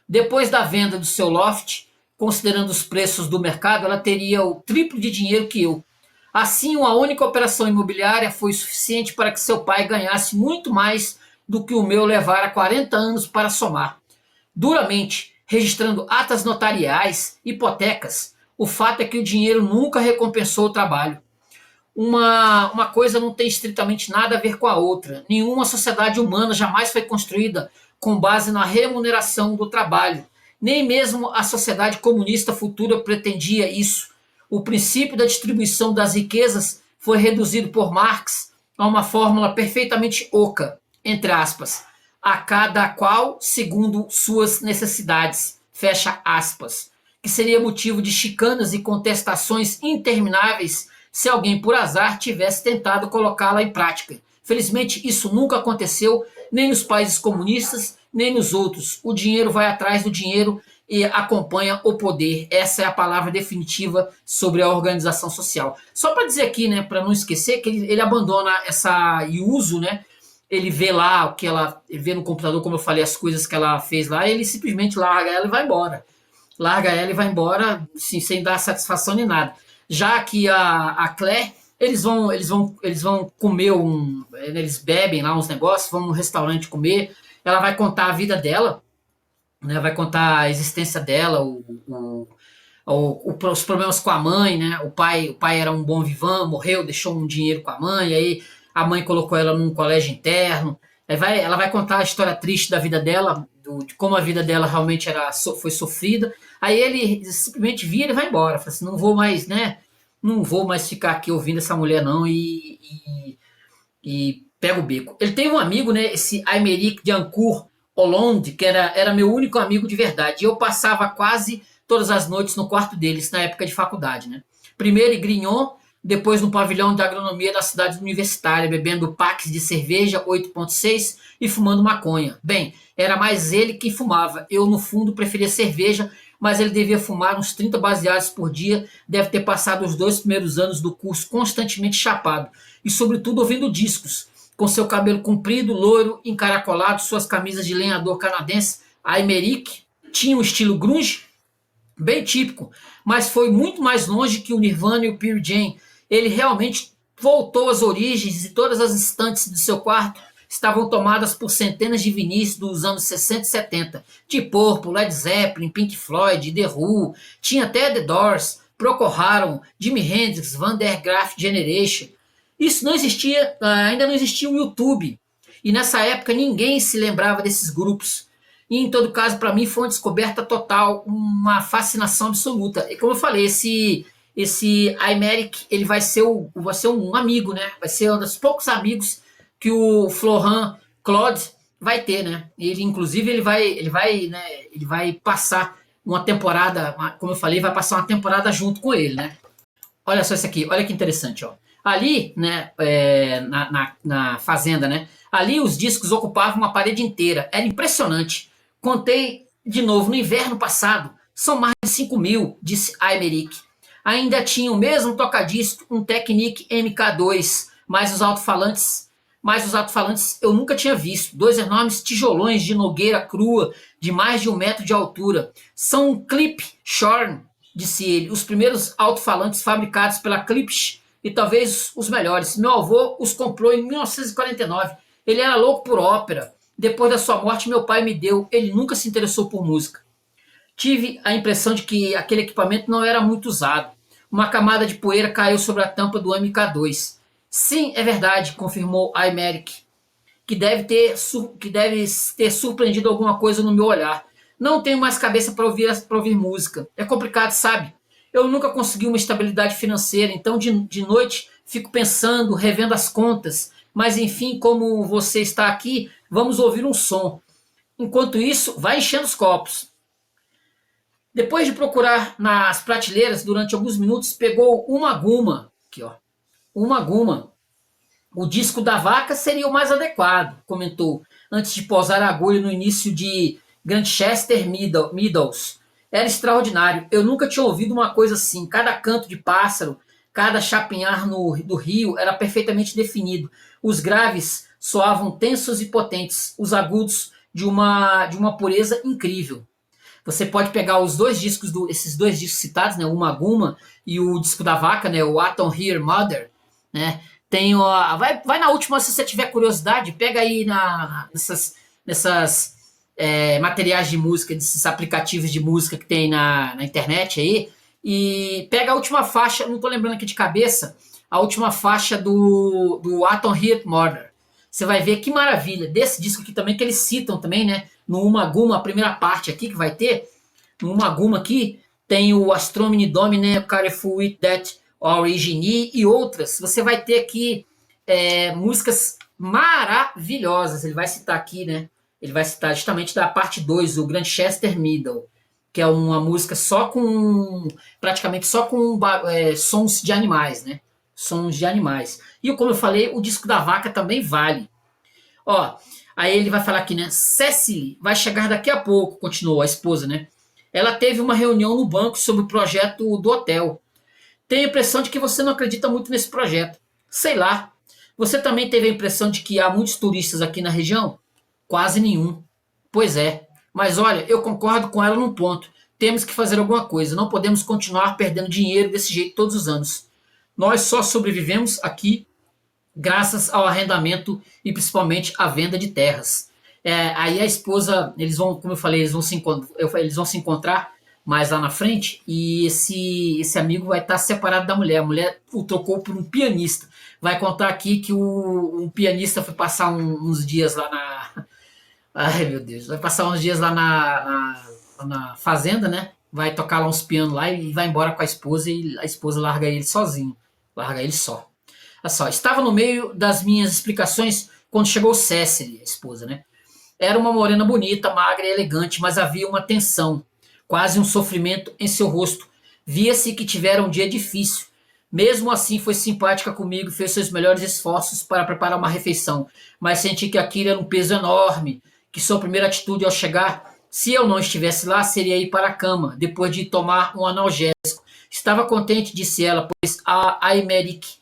Depois da venda do seu loft, considerando os preços do mercado, ela teria o triplo de dinheiro que eu. Assim, uma única operação imobiliária foi suficiente para que seu pai ganhasse muito mais do que o meu levara 40 anos para somar. Duramente, registrando atas notariais, hipotecas, o fato é que o dinheiro nunca recompensou o trabalho. Uma coisa não tem estritamente nada a ver com a outra. Nenhuma sociedade humana jamais foi construída com base na remuneração do trabalho. Nem mesmo a sociedade comunista futura pretendia isso. O princípio da distribuição das riquezas foi reduzido por Marx a uma fórmula perfeitamente oca, entre aspas, a cada qual segundo suas necessidades, fecha aspas, que seria motivo de chicanas e contestações intermináveis se alguém por azar tivesse tentado colocá-la em prática. Felizmente, isso nunca aconteceu, nem nos países comunistas, nem nos outros. O dinheiro vai atrás do dinheiro e acompanha o poder. Essa é a palavra definitiva sobre a organização social. Só para dizer aqui, né, para não esquecer, que ele abandona essa uso, né? Ele vê lá o que ela ele vê no computador, como eu falei, as coisas que ela fez lá, e ele simplesmente larga ela e vai embora. Larga ela e vai embora, assim, sem dar satisfação nem nada. Já que a Claire, eles vão comer eles bebem lá uns negócios, vão num restaurante comer. Ela vai contar a vida dela, né? Vai contar a existência dela, os problemas com a mãe, né? O pai era um bom vivant, morreu, deixou um dinheiro com a mãe, aí a mãe colocou ela num colégio interno. Ela vai contar a história triste da vida dela, de como a vida dela realmente foi sofrida. Aí ele simplesmente vira e vai embora. Fala assim, não vou mais, né? Não vou mais ficar aqui ouvindo essa mulher, não, e pega o beco. Ele tem um amigo, né? Esse Aymeric Diancourt Hollande, que era meu único amigo de verdade. E eu passava quase todas as noites no quarto deles, na época de faculdade, né? Primeiro em Grignon, depois no pavilhão de agronomia da cidade universitária, bebendo packs de cerveja 8,6 e fumando maconha. Bem, era mais ele que fumava. Eu, no fundo, preferia cerveja, mas ele devia fumar uns 30 baseados por dia, deve ter passado os 2 primeiros anos do curso constantemente chapado, e sobretudo ouvindo discos, com seu cabelo comprido, loiro, encaracolado, suas camisas de lenhador canadense. A Aymeric tinha um estilo grunge, bem típico, mas foi muito mais longe que o Nirvana e o Pearl Jam. Ele realmente voltou às origens e todas as estantes do seu quarto estavam tomadas por centenas de vinis dos anos 60 e 70. De Purple, Led Zeppelin, Pink Floyd, The Who, tinha até The Doors, Procol Harum, Jimi Hendrix, Van der Graaf Generation. Isso não existia, ainda não existia o YouTube. E nessa época ninguém se lembrava desses grupos. E em todo caso, para mim foi uma descoberta total, uma fascinação absoluta. E como eu falei, esse Aymeric, ele vai ser um amigo, né? Vai ser um dos poucos amigos que o Florent Claude vai ter, né? Ele, inclusive, ele vai passar uma temporada, como eu falei, vai passar uma temporada junto com ele, né? Olha só isso aqui, olha que interessante, ó. Ali, né, na fazenda, né? Ali os discos ocupavam uma parede inteira. Era impressionante. Contei de novo no inverno passado. São mais de 5.000, disse Aymeric. Ainda tinha o mesmo tocadisco, um Technic MK2, mas os alto-falantes eu nunca tinha visto. 2 enormes tijolões de nogueira crua, de mais de 1 metro de altura. São um Klipschorn, disse ele, os primeiros alto-falantes fabricados pela Klipsch e talvez os melhores. Meu avô os comprou em 1949. Ele era louco por ópera. Depois da sua morte, meu pai me deu. Ele nunca se interessou por música. Tive a impressão de que aquele equipamento não era muito usado. Uma camada de poeira caiu sobre a tampa do MK2. Sim, é verdade, confirmou Aymeric, que deve ter surpreendido alguma coisa no meu olhar. Não tenho mais cabeça para ouvir música. É complicado, sabe? Eu nunca consegui uma estabilidade financeira, então de noite fico pensando, revendo as contas. Mas enfim, como você está aqui, vamos ouvir um som. Enquanto isso, vai enchendo os copos. Depois de procurar nas prateleiras durante alguns minutos, pegou uma guma. Aqui, ó. Uma guma. O disco da vaca seria o mais adequado, comentou, antes de pousar a agulha no início de Grantchester Meadows. Era extraordinário. Eu nunca tinha ouvido uma coisa assim. Cada canto de pássaro, cada chapinhar do rio era perfeitamente definido. Os graves soavam tensos e potentes, os agudos de uma pureza incrível. Você pode pegar esses dois discos citados, né, o Maguma e o disco da vaca, né, o Atom Here Mother, né? Vai na última se você tiver curiosidade, pega aí nessas materiais de música, desses aplicativos de música que tem na internet aí, e pega a última faixa, não estou lembrando aqui de cabeça, a última faixa do Atom Here Mother. Você vai ver que maravilha, desse disco aqui também, que eles citam também, né? No Umaguma, a primeira parte aqui que vai ter, no Umaguma aqui, tem o Astromini Domine, Careful With That Origine e outras. Você vai ter aqui músicas maravilhosas. Ele vai citar aqui, né? Ele vai citar justamente da parte 2, o Grantchester Meadows, que é uma música praticamente só com sons de animais, né? sons de animais. E como eu falei, o disco da vaca também vale. Ó, aí ele vai falar aqui, né? Cecily vai chegar daqui a pouco, continuou a esposa, né? Ela teve uma reunião no banco sobre o projeto do hotel. Tenho a impressão de que você não acredita muito nesse projeto. Sei lá. Você também teve a impressão de que há muitos turistas aqui na região? Quase nenhum. Pois é. Mas olha, eu concordo com ela num ponto. Temos que fazer alguma coisa. Não podemos continuar perdendo dinheiro desse jeito todos os anos. Nós só sobrevivemos aqui graças ao arrendamento e principalmente à venda de terras. Aí a esposa, eles vão, como eu falei, eles vão se encontrar mais lá na frente e esse amigo vai estar separado da mulher. A mulher o trocou por um pianista. Vai contar aqui que um pianista foi passar uns dias lá na. Ai meu Deus, vai passar uns dias lá na fazenda, né? Vai tocar lá uns pianos lá e vai embora com a esposa e a esposa larga ele sozinho. Larga ele só. Olha só, estava no meio das minhas explicações quando chegou Cecily, a esposa, né? Era uma morena bonita, magra e elegante, mas havia uma tensão, quase um sofrimento em seu rosto. Via-se que tivera um dia difícil. Mesmo assim, foi simpática comigo e fez seus melhores esforços para preparar uma refeição, mas senti que aquilo era um peso enorme, que sua primeira atitude ao chegar, se eu não estivesse lá, seria ir para a cama, depois de tomar um analgésico. Estava contente, disse ela, pois a Aymeric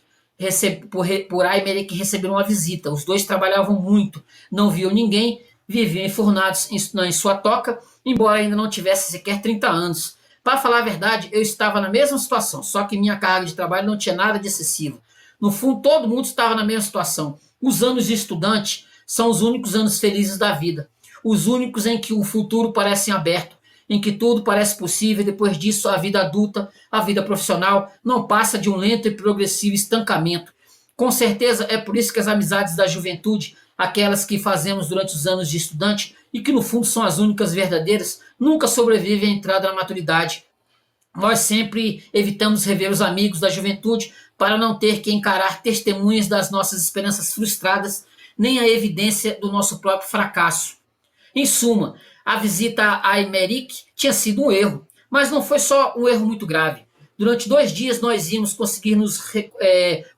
por Aymeric receberam uma visita. Os dois trabalhavam muito, não viam ninguém, viviam enfurnados em sua toca, embora ainda não tivesse sequer 30 anos. Para falar a verdade, eu estava na mesma situação, só que minha carga de trabalho não tinha nada de excessivo. No fundo, todo mundo estava na mesma situação. Os anos de estudante são os únicos anos felizes da vida. Os únicos em que o futuro parece aberto, em que tudo parece possível, e depois disso a vida adulta, a vida profissional, não passa de um lento e progressivo estancamento. Com certeza é por isso que as amizades da juventude, aquelas que fazemos durante os anos de estudante e que no fundo são as únicas verdadeiras, nunca sobrevivem à entrada na maturidade. Nós sempre evitamos rever os amigos da juventude para não ter que encarar testemunhas das nossas esperanças frustradas, nem a evidência do nosso próprio fracasso. Em suma, a visita a Aymeric tinha sido um erro, mas não foi só um erro muito grave. Durante 2 dias nós íamos conseguir nos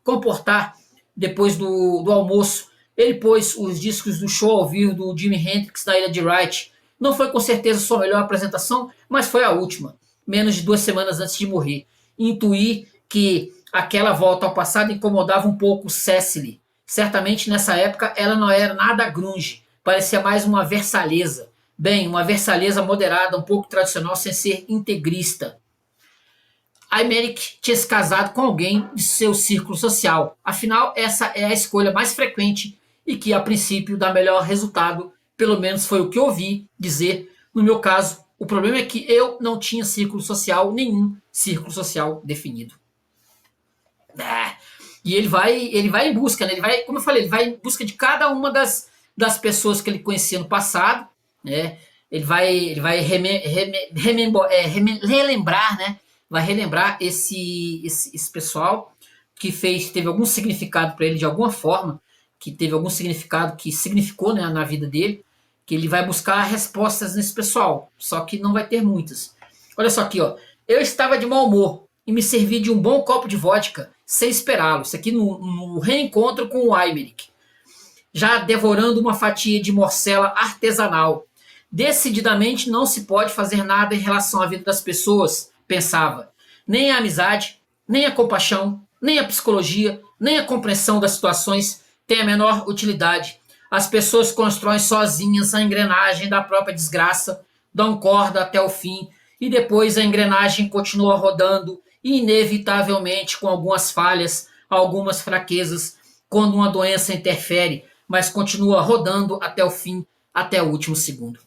comportar depois do almoço. Ele pôs os discos do show ao vivo do Jimi Hendrix na Ilha de Wright. Não foi com certeza sua melhor apresentação, mas foi a última, menos de 2 semanas antes de morrer. Intuí que aquela volta ao passado incomodava um pouco Cecily. Certamente nessa época ela não era nada grunge, parecia mais uma versalhesa. Bem, uma versalhesa moderada, um pouco tradicional, sem ser integrista. A Aymeric tinha se casado com alguém de seu círculo social. Afinal, essa é a escolha mais frequente e que, a princípio, dá melhor resultado. Pelo menos foi o que eu ouvi dizer. No meu caso, o problema é que eu não tinha círculo social, nenhum círculo social definido. E ele vai em busca, né? Ele vai, como eu falei, ele vai em busca de cada uma das pessoas que ele conhecia no passado, né? Ele vai relembrar, né? Vai relembrar esse pessoal que teve algum significado para ele de alguma forma, que teve algum significado que significou, né, na vida dele, que ele vai buscar respostas nesse pessoal, só que não vai ter muitas. Olha só aqui, ó. Eu estava de mau humor e me servi de um bom copo de vodka sem esperá-lo. Isso aqui no reencontro com o Aymeric, já devorando uma fatia de morcela artesanal. Decididamente não se pode fazer nada em relação à vida das pessoas, pensava. Nem a amizade, nem a compaixão, nem a psicologia, nem a compreensão das situações tem a menor utilidade. As pessoas constroem sozinhas a engrenagem da própria desgraça, dão corda até o fim, e depois a engrenagem continua rodando, inevitavelmente com algumas falhas, algumas fraquezas, quando uma doença interfere, mas continua rodando até o fim, até o último segundo.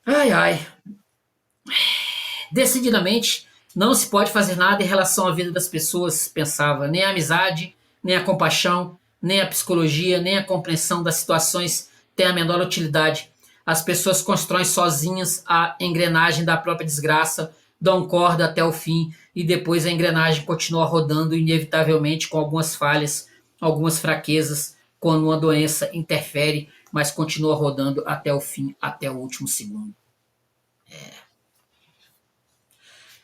Ai, ai. Decididamente, não se pode fazer nada em relação à vida das pessoas, pensava. Nem a amizade, nem a compaixão, nem a psicologia, nem a compreensão das situações tem a menor utilidade. As pessoas constroem sozinhas a engrenagem da própria desgraça, dão corda até o fim e depois a engrenagem continua rodando inevitavelmente com algumas falhas, algumas fraquezas, quando uma doença interfere, mas continua rodando até o fim, até o último segundo.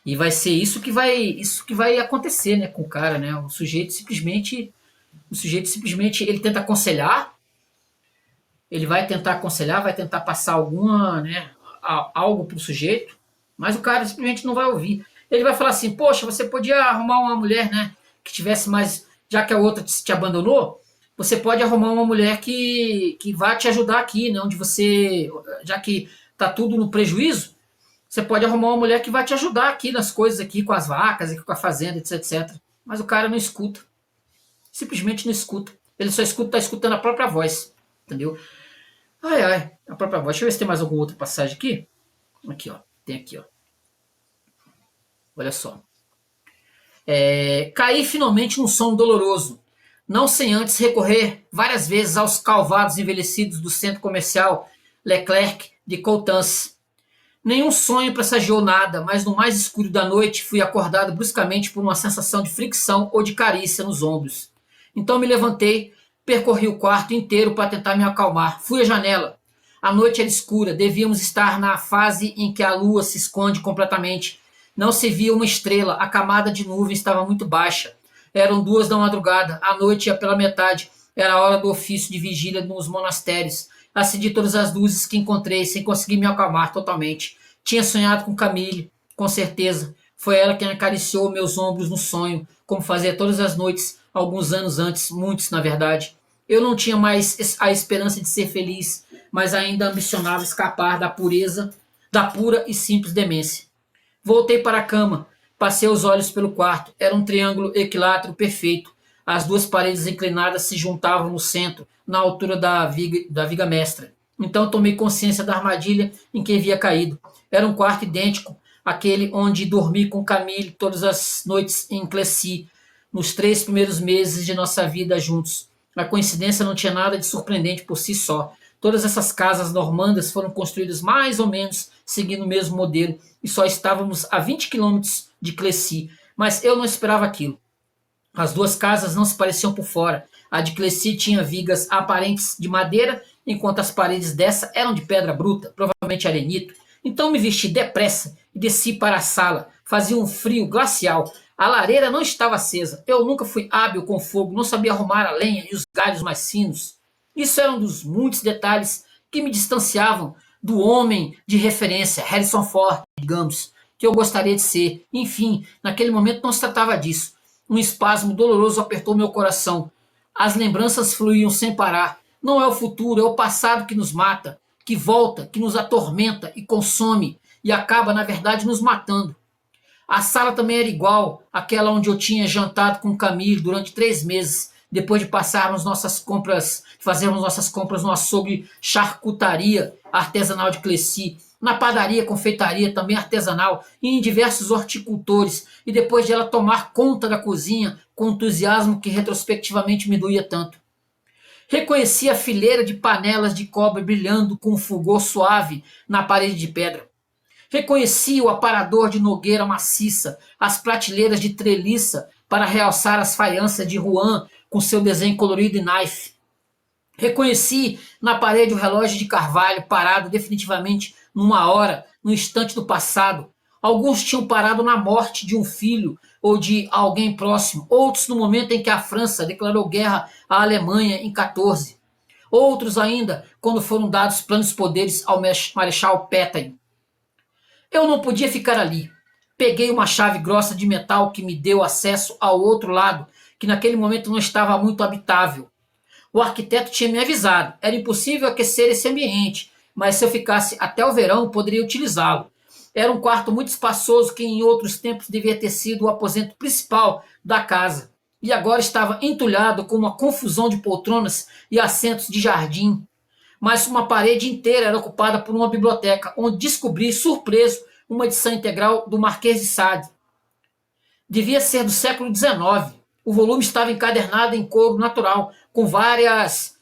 E vai ser isso que vai acontecer, né, com o cara, né? O sujeito simplesmente ele tenta aconselhar, ele vai tentar aconselhar, vai tentar passar alguma, né, algo pro sujeito, mas o cara simplesmente não vai ouvir. Ele vai falar assim: "Poxa, você podia arrumar uma mulher, né, que tivesse mais, já que a outra te abandonou, você pode arrumar uma mulher que vá te ajudar aqui, né, onde você, já que tá tudo no prejuízo, você pode arrumar uma mulher que vai te ajudar aqui nas coisas aqui com as vacas, aqui com a fazenda, etc, etc." Mas o cara não escuta, simplesmente não escuta. Ele só escuta, tá escutando a própria voz, entendeu? Ai, ai, a própria voz. Deixa eu ver se tem mais alguma outra passagem aqui. Aqui, ó. Tem aqui, ó. Olha só. Caí finalmente num sono doloroso, não sem antes recorrer várias vezes aos calvados envelhecidos do centro comercial Leclerc de Coutances. Nenhum sonho pressagiou nada, mas no mais escuro da noite fui acordado bruscamente por uma sensação de fricção ou de carícia nos ombros. Então me levantei, percorri o quarto inteiro para tentar me acalmar. Fui à janela. A noite era escura, devíamos estar na fase em que a lua se esconde completamente. Não se via uma estrela, a camada de nuvem estava muito baixa. Eram 2 da madrugada, a noite ia pela metade, era a hora do ofício de vigília nos monastérios. Acendi todas as luzes que encontrei, sem conseguir me acalmar totalmente. Tinha sonhado com Camille, com certeza. Foi ela quem acariciou meus ombros no sonho, como fazia todas as noites, alguns anos antes, muitos na verdade. Eu não tinha mais a esperança de ser feliz, mas ainda ambicionava escapar da pura e simples demência. Voltei para a cama, passei os olhos pelo quarto. Era um triângulo equilátero perfeito. As duas paredes inclinadas se juntavam no centro, na altura da viga mestra. Então tomei consciência da armadilha em que havia caído. Era um quarto idêntico àquele onde dormi com Camille todas as noites em Clessy, nos 3 primeiros meses de nossa vida juntos. A coincidência não tinha nada de surpreendente por si só. Todas essas casas normandas foram construídas mais ou menos seguindo o mesmo modelo e só estávamos a 20 quilômetros de Clessy. Mas eu não esperava aquilo. As duas casas não se pareciam por fora. A de Clessy tinha vigas aparentes de madeira, enquanto as paredes dessa eram de pedra bruta, provavelmente arenito. Então me vesti depressa e desci para a sala. Fazia um frio glacial. A lareira não estava acesa. Eu nunca fui hábil com fogo, não sabia arrumar a lenha e os galhos mais finos. Isso era um dos muitos detalhes que me distanciavam do homem de referência, Harrison Ford, digamos, que eu gostaria de ser. Enfim, naquele momento não se tratava disso. Um espasmo doloroso apertou meu coração. As lembranças fluíam sem parar. Não é o futuro, é o passado que nos mata, que volta, que nos atormenta e consome e acaba, na verdade, nos matando. A sala também era igual àquela onde eu tinha jantado com Camille durante 3 meses, depois de fazermos nossas compras no açougue charcutaria artesanal de Clessy, na padaria, confeitaria também artesanal e em diversos horticultores, e depois de ela tomar conta da cozinha com entusiasmo que retrospectivamente me doía tanto. Reconheci a fileira de panelas de cobre brilhando com um fulgor suave na parede de pedra. Reconheci o aparador de nogueira maciça, as prateleiras de treliça para realçar as faianças de Rouen com seu desenho colorido e knife. Reconheci na parede o relógio de carvalho parado definitivamente numa hora, no instante do passado. Alguns tinham parado na morte de um filho ou de alguém próximo, outros no momento em que a França declarou guerra à Alemanha em 14. Outros ainda quando foram dados planos poderes ao Marechal Pétain. Eu não podia ficar ali. Peguei uma chave grossa de metal que me deu acesso ao outro lado, que naquele momento não estava muito habitável. O arquiteto tinha me avisado, era impossível aquecer esse ambiente, mas se eu ficasse até o verão, poderia utilizá-lo. Era um quarto muito espaçoso que em outros tempos devia ter sido o aposento principal da casa. E agora estava entulhado com uma confusão de poltronas e assentos de jardim. Mas uma parede inteira era ocupada por uma biblioteca, onde descobri, surpreso, uma edição integral do Marquês de Sade. Devia ser do século XIX. O volume estava encadernado em couro natural, com várias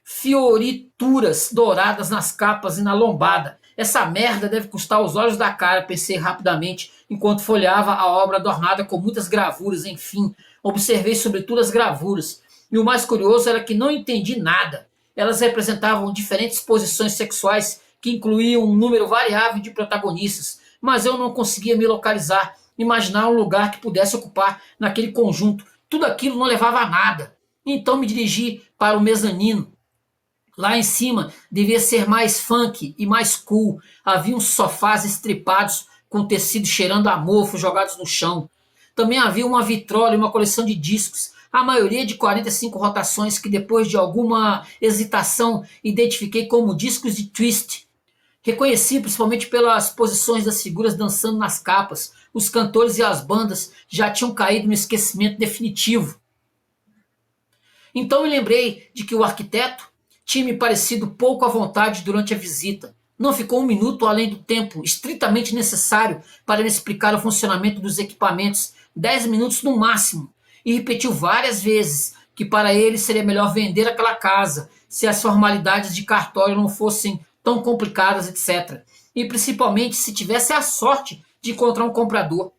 fiorituras douradas nas capas e na lombada. Essa merda deve custar os olhos da cara, pensei rapidamente, enquanto folheava a obra adornada com muitas gravuras. Enfim, observei sobretudo as gravuras. E o mais curioso era que não entendi nada. Elas representavam diferentes posições sexuais que incluíam um número variável de protagonistas, mas eu não conseguia me localizar, imaginar um lugar que pudesse ocupar naquele conjunto. Tudo aquilo não levava a nada. Então me dirigi para o mezanino. Lá em cima devia ser mais funk e mais cool. Havia uns sofás estripados com tecido cheirando a mofo jogados no chão. Também havia uma vitrola e uma coleção de discos, a maioria de 45 rotações que depois de alguma hesitação identifiquei como discos de twist. Reconheci principalmente pelas posições das figuras dançando nas capas. Os cantores e as bandas já tinham caído no esquecimento definitivo. Então me lembrei de que o arquiteto tinha me parecido pouco à vontade durante a visita. Não ficou um minuto além do tempo estritamente necessário para me explicar o funcionamento dos equipamentos, 10 minutos no máximo, e repetiu várias vezes que para ele seria melhor vender aquela casa se as formalidades de cartório não fossem tão complicadas, etc. E principalmente se tivesse a sorte de encontrar um comprador.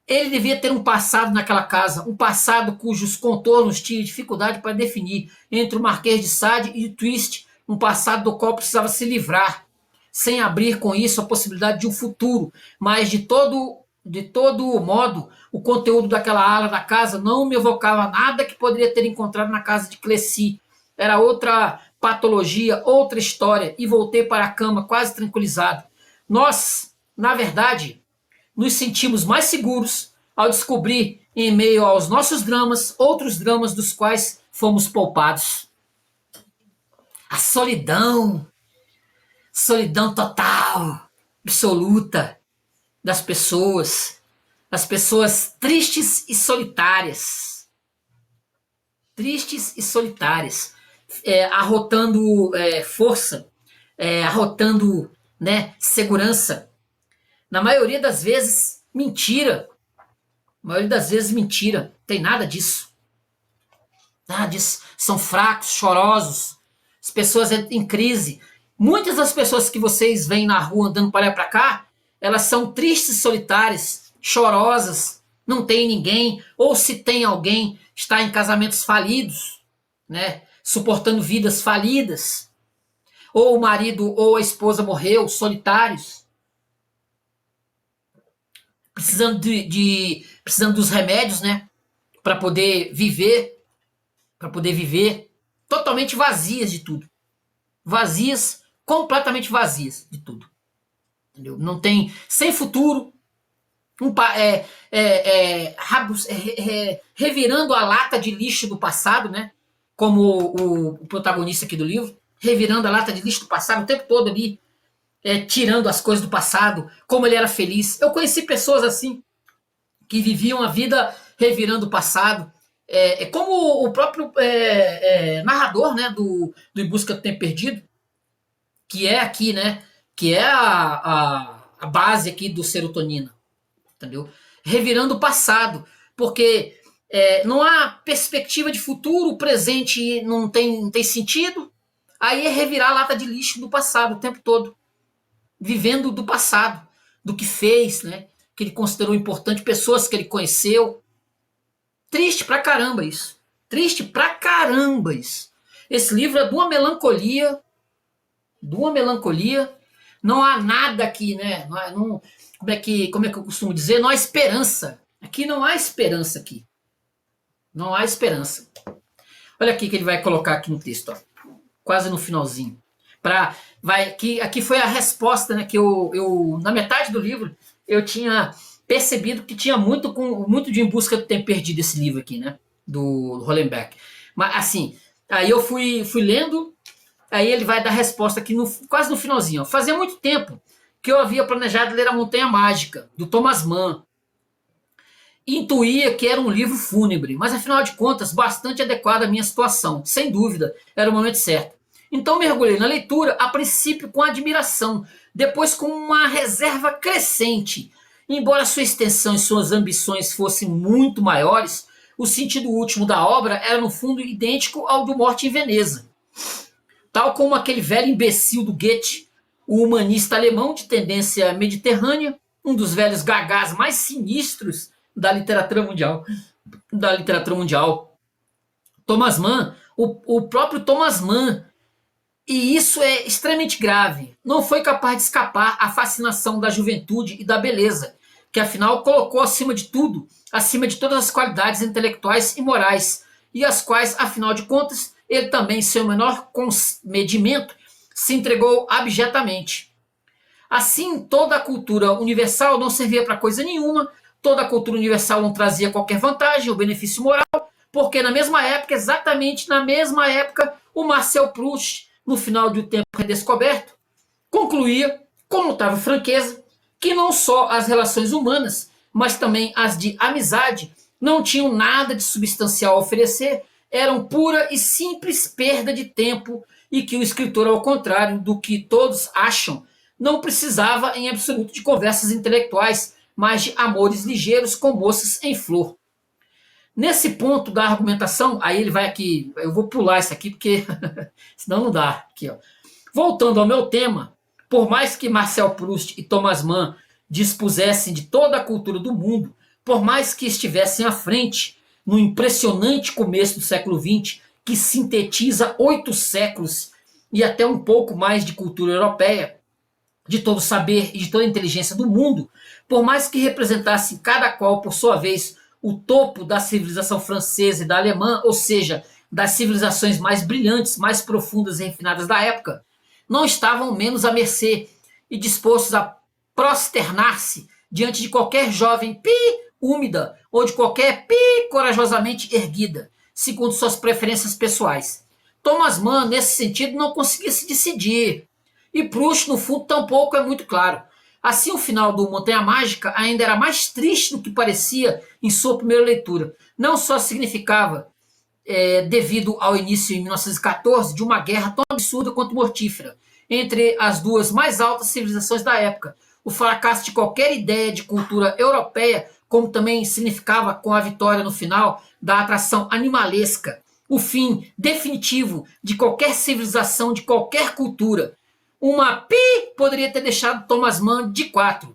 Ele devia ter um passado naquela casa, um passado cujos contornos tinha dificuldade para definir, entre o Marquês de Sade e o Twist, um passado do qual precisava se livrar, sem abrir com isso a possibilidade de um futuro, mas de todo modo, o conteúdo daquela ala da casa não me evocava nada que poderia ter encontrado na casa de Cleci. Era outra patologia, outra história, e voltei para a cama quase tranquilizado. Nós, na verdade, nos sentimos mais seguros ao descobrir, em meio aos nossos dramas, outros dramas dos quais fomos poupados. A solidão, solidão total, absoluta das pessoas, as pessoas tristes e solitárias. Tristes e solitárias, arrotando força, arrotando, né, segurança. Na maioria das vezes, mentira. Na maioria das vezes, mentira. Tem nada disso. Nada disso. São fracos, chorosos. As pessoas em crise. Muitas das pessoas que vocês veem na rua andando para lá e para cá, elas são tristes, solitárias, chorosas, não tem ninguém, ou se tem alguém, está em casamentos falidos, né? Suportando vidas falidas. Ou o marido ou a esposa morreu, solitários. Precisando dos remédios, né, para poder viver, totalmente vazias de tudo, vazias, completamente vazias de tudo, entendeu? Não tem, sem futuro, revirando a lata de lixo do passado, né, como o protagonista aqui do livro, revirando a lata de lixo do passado o tempo todo ali, tirando as coisas do passado, como ele era feliz. Eu conheci pessoas assim, que viviam a vida revirando o passado, como o próprio narrador, né, do Em Busca do Tempo Perdido, que é aqui, né, que é a base aqui do Serotonina, entendeu? Revirando o passado, porque não há perspectiva de futuro, o presente não tem sentido, aí é revirar a lata de lixo do passado o tempo todo, vivendo do passado, do que fez, né? Que ele considerou importante, pessoas que ele conheceu. Triste pra caramba isso. Triste pra caramba isso. Esse livro é de uma melancolia. Não há nada aqui, né? Como é que eu costumo dizer? Não há esperança. Aqui não há esperança aqui. Não há esperança. Olha aqui que ele vai colocar aqui no texto, ó. Quase no finalzinho. Aqui foi a resposta, né, que eu na metade do livro eu tinha percebido que tinha muito de Em Busca do Tempo Perdido esse livro aqui, né, do Hollenbeck. Mas assim, aí eu fui lendo, aí ele vai dar resposta aqui quase no finalzinho. Ó. Fazia muito tempo que eu havia planejado ler A Montanha Mágica, do Thomas Mann. Intuía que era um livro fúnebre, mas afinal de contas bastante adequado à minha situação. Sem dúvida, era o momento certo. Então mergulhei na leitura, a princípio com admiração, depois com uma reserva crescente. Embora sua extensão e suas ambições fossem muito maiores, o sentido último da obra era no fundo idêntico ao do Morte em Veneza. Tal como aquele velho imbecil do Goethe, o humanista alemão de tendência mediterrânea, um dos velhos gagás mais sinistros da literatura mundial. Thomas Mann, o próprio Thomas Mann, E isso é extremamente grave. Não foi capaz de escapar à fascinação da juventude e da beleza, que afinal colocou acima de tudo, acima de todas as qualidades intelectuais e morais, e as quais, afinal de contas, ele também, em seu menor comedimento, se entregou abjetamente. Assim, toda a cultura universal não servia para coisa nenhuma, toda a cultura universal não trazia qualquer vantagem ou benefício moral, porque na mesma época, exatamente na mesma época, o Marcel Proust, no final do Tempo Redescoberto, concluía, com notável franqueza, que não só as relações humanas, mas também as de amizade, não tinham nada de substancial a oferecer, eram pura e simples perda de tempo, e que o escritor, ao contrário do que todos acham, não precisava em absoluto de conversas intelectuais, mas de amores ligeiros com moças em flor. Nesse ponto da argumentação, aí ele vai aqui, eu vou pular isso aqui porque senão não dá. Aqui, ó. Voltando ao meu tema, por mais que Marcel Proust e Thomas Mann dispusessem de toda a cultura do mundo, por mais que estivessem à frente no impressionante começo do século XX, que sintetiza 8 séculos e até um pouco mais de cultura europeia, de todo o saber e de toda a inteligência do mundo, por mais que representassem cada qual, por sua vez, o topo da civilização francesa e da alemã, ou seja, das civilizações mais brilhantes, mais profundas e refinadas da época, não estavam menos à mercê e dispostos a prosternar-se diante de qualquer jovem úmida ou de qualquer corajosamente erguida, segundo suas preferências pessoais. Thomas Mann, nesse sentido, não conseguia se decidir. E Proust, no fundo, tampouco é muito claro. Assim, o final do Montanha Mágica ainda era mais triste do que parecia em sua primeira leitura. Não só significava, devido ao início em 1914, de uma guerra tão absurda quanto mortífera entre as duas mais altas civilizações da época, o fracasso de qualquer ideia de cultura europeia, como também significava com a vitória no final da atração animalesca, o fim definitivo de qualquer civilização, de qualquer cultura. Uma poderia ter deixado Thomas Mann de 4.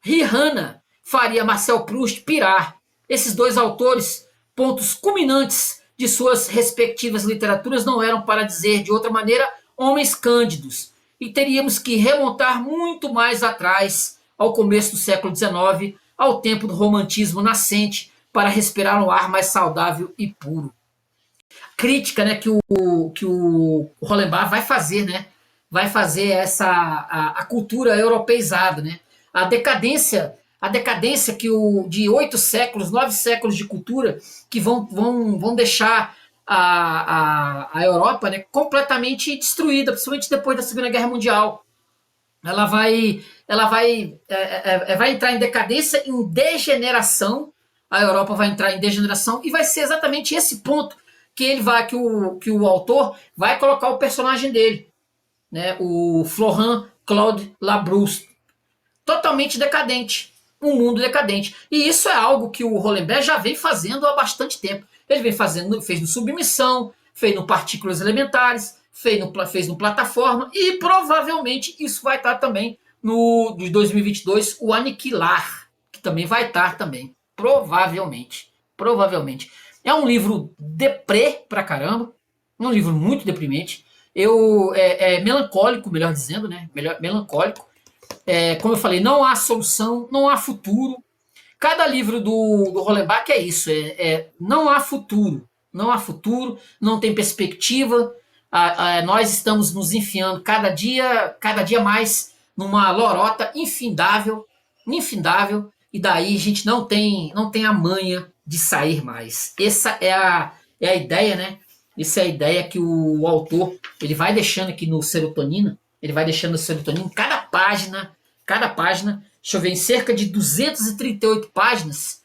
Rihanna faria Marcel Proust pirar. Esses dois autores, pontos culminantes de suas respectivas literaturas, não eram, para dizer de outra maneira, homens cândidos. E teríamos que remontar muito mais atrás, ao começo do século XIX, ao tempo do romantismo nascente, para respirar um ar mais saudável e puro. Crítica, né, que o Hollenbach vai fazer, né? Vai fazer a cultura europeizada, né? A decadência de 8 séculos, 9 séculos de cultura que vão deixar a Europa, né, completamente destruída, principalmente depois da Segunda Guerra Mundial. Vai entrar em decadência, em degeneração. A Europa vai entrar em degeneração e vai ser exatamente esse ponto que o autor vai colocar o personagem dele, né, o Florent Claude Labrousse, totalmente decadente, um mundo decadente. E isso é algo que o Hollenberg já vem fazendo há bastante tempo. Ele vem fazendo, fez no Submissão, fez no Partículas Elementares, fez no Plataforma, e provavelmente isso vai estar também no de 2022, o Aniquilar, que também vai estar também, provavelmente. É um livro deprê pra caramba, é um livro muito deprimente. Melancólico, melhor dizendo, né? Melancólico. Como eu falei, não há solução, não há futuro. Cada livro do Hollenbach é isso, não há futuro, não tem perspectiva. Nós estamos nos enfiando cada dia mais numa lorota infindável, e daí a gente não tem a manha de sair mais. Essa é a ideia, né? Essa é a ideia que o autor ele vai deixando aqui no Serotonina. Ele vai deixando no Serotonina cada página, deixa eu ver, em cerca de 238 páginas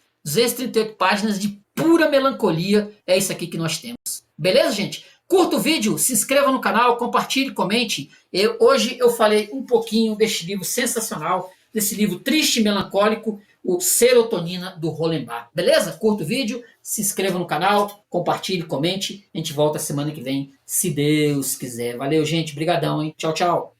de pura melancolia. É isso aqui que nós temos. Beleza, gente? Curta o vídeo, se inscreva no canal, compartilhe, comente. Hoje eu falei um pouquinho deste livro sensacional, desse livro triste e melancólico, o Serotonina, do Hollenbach. Beleza? Curta o vídeo, se inscreva no canal, compartilhe, comente. A gente volta semana que vem, se Deus quiser. Valeu, gente. Brigadão, hein? Tchau, tchau.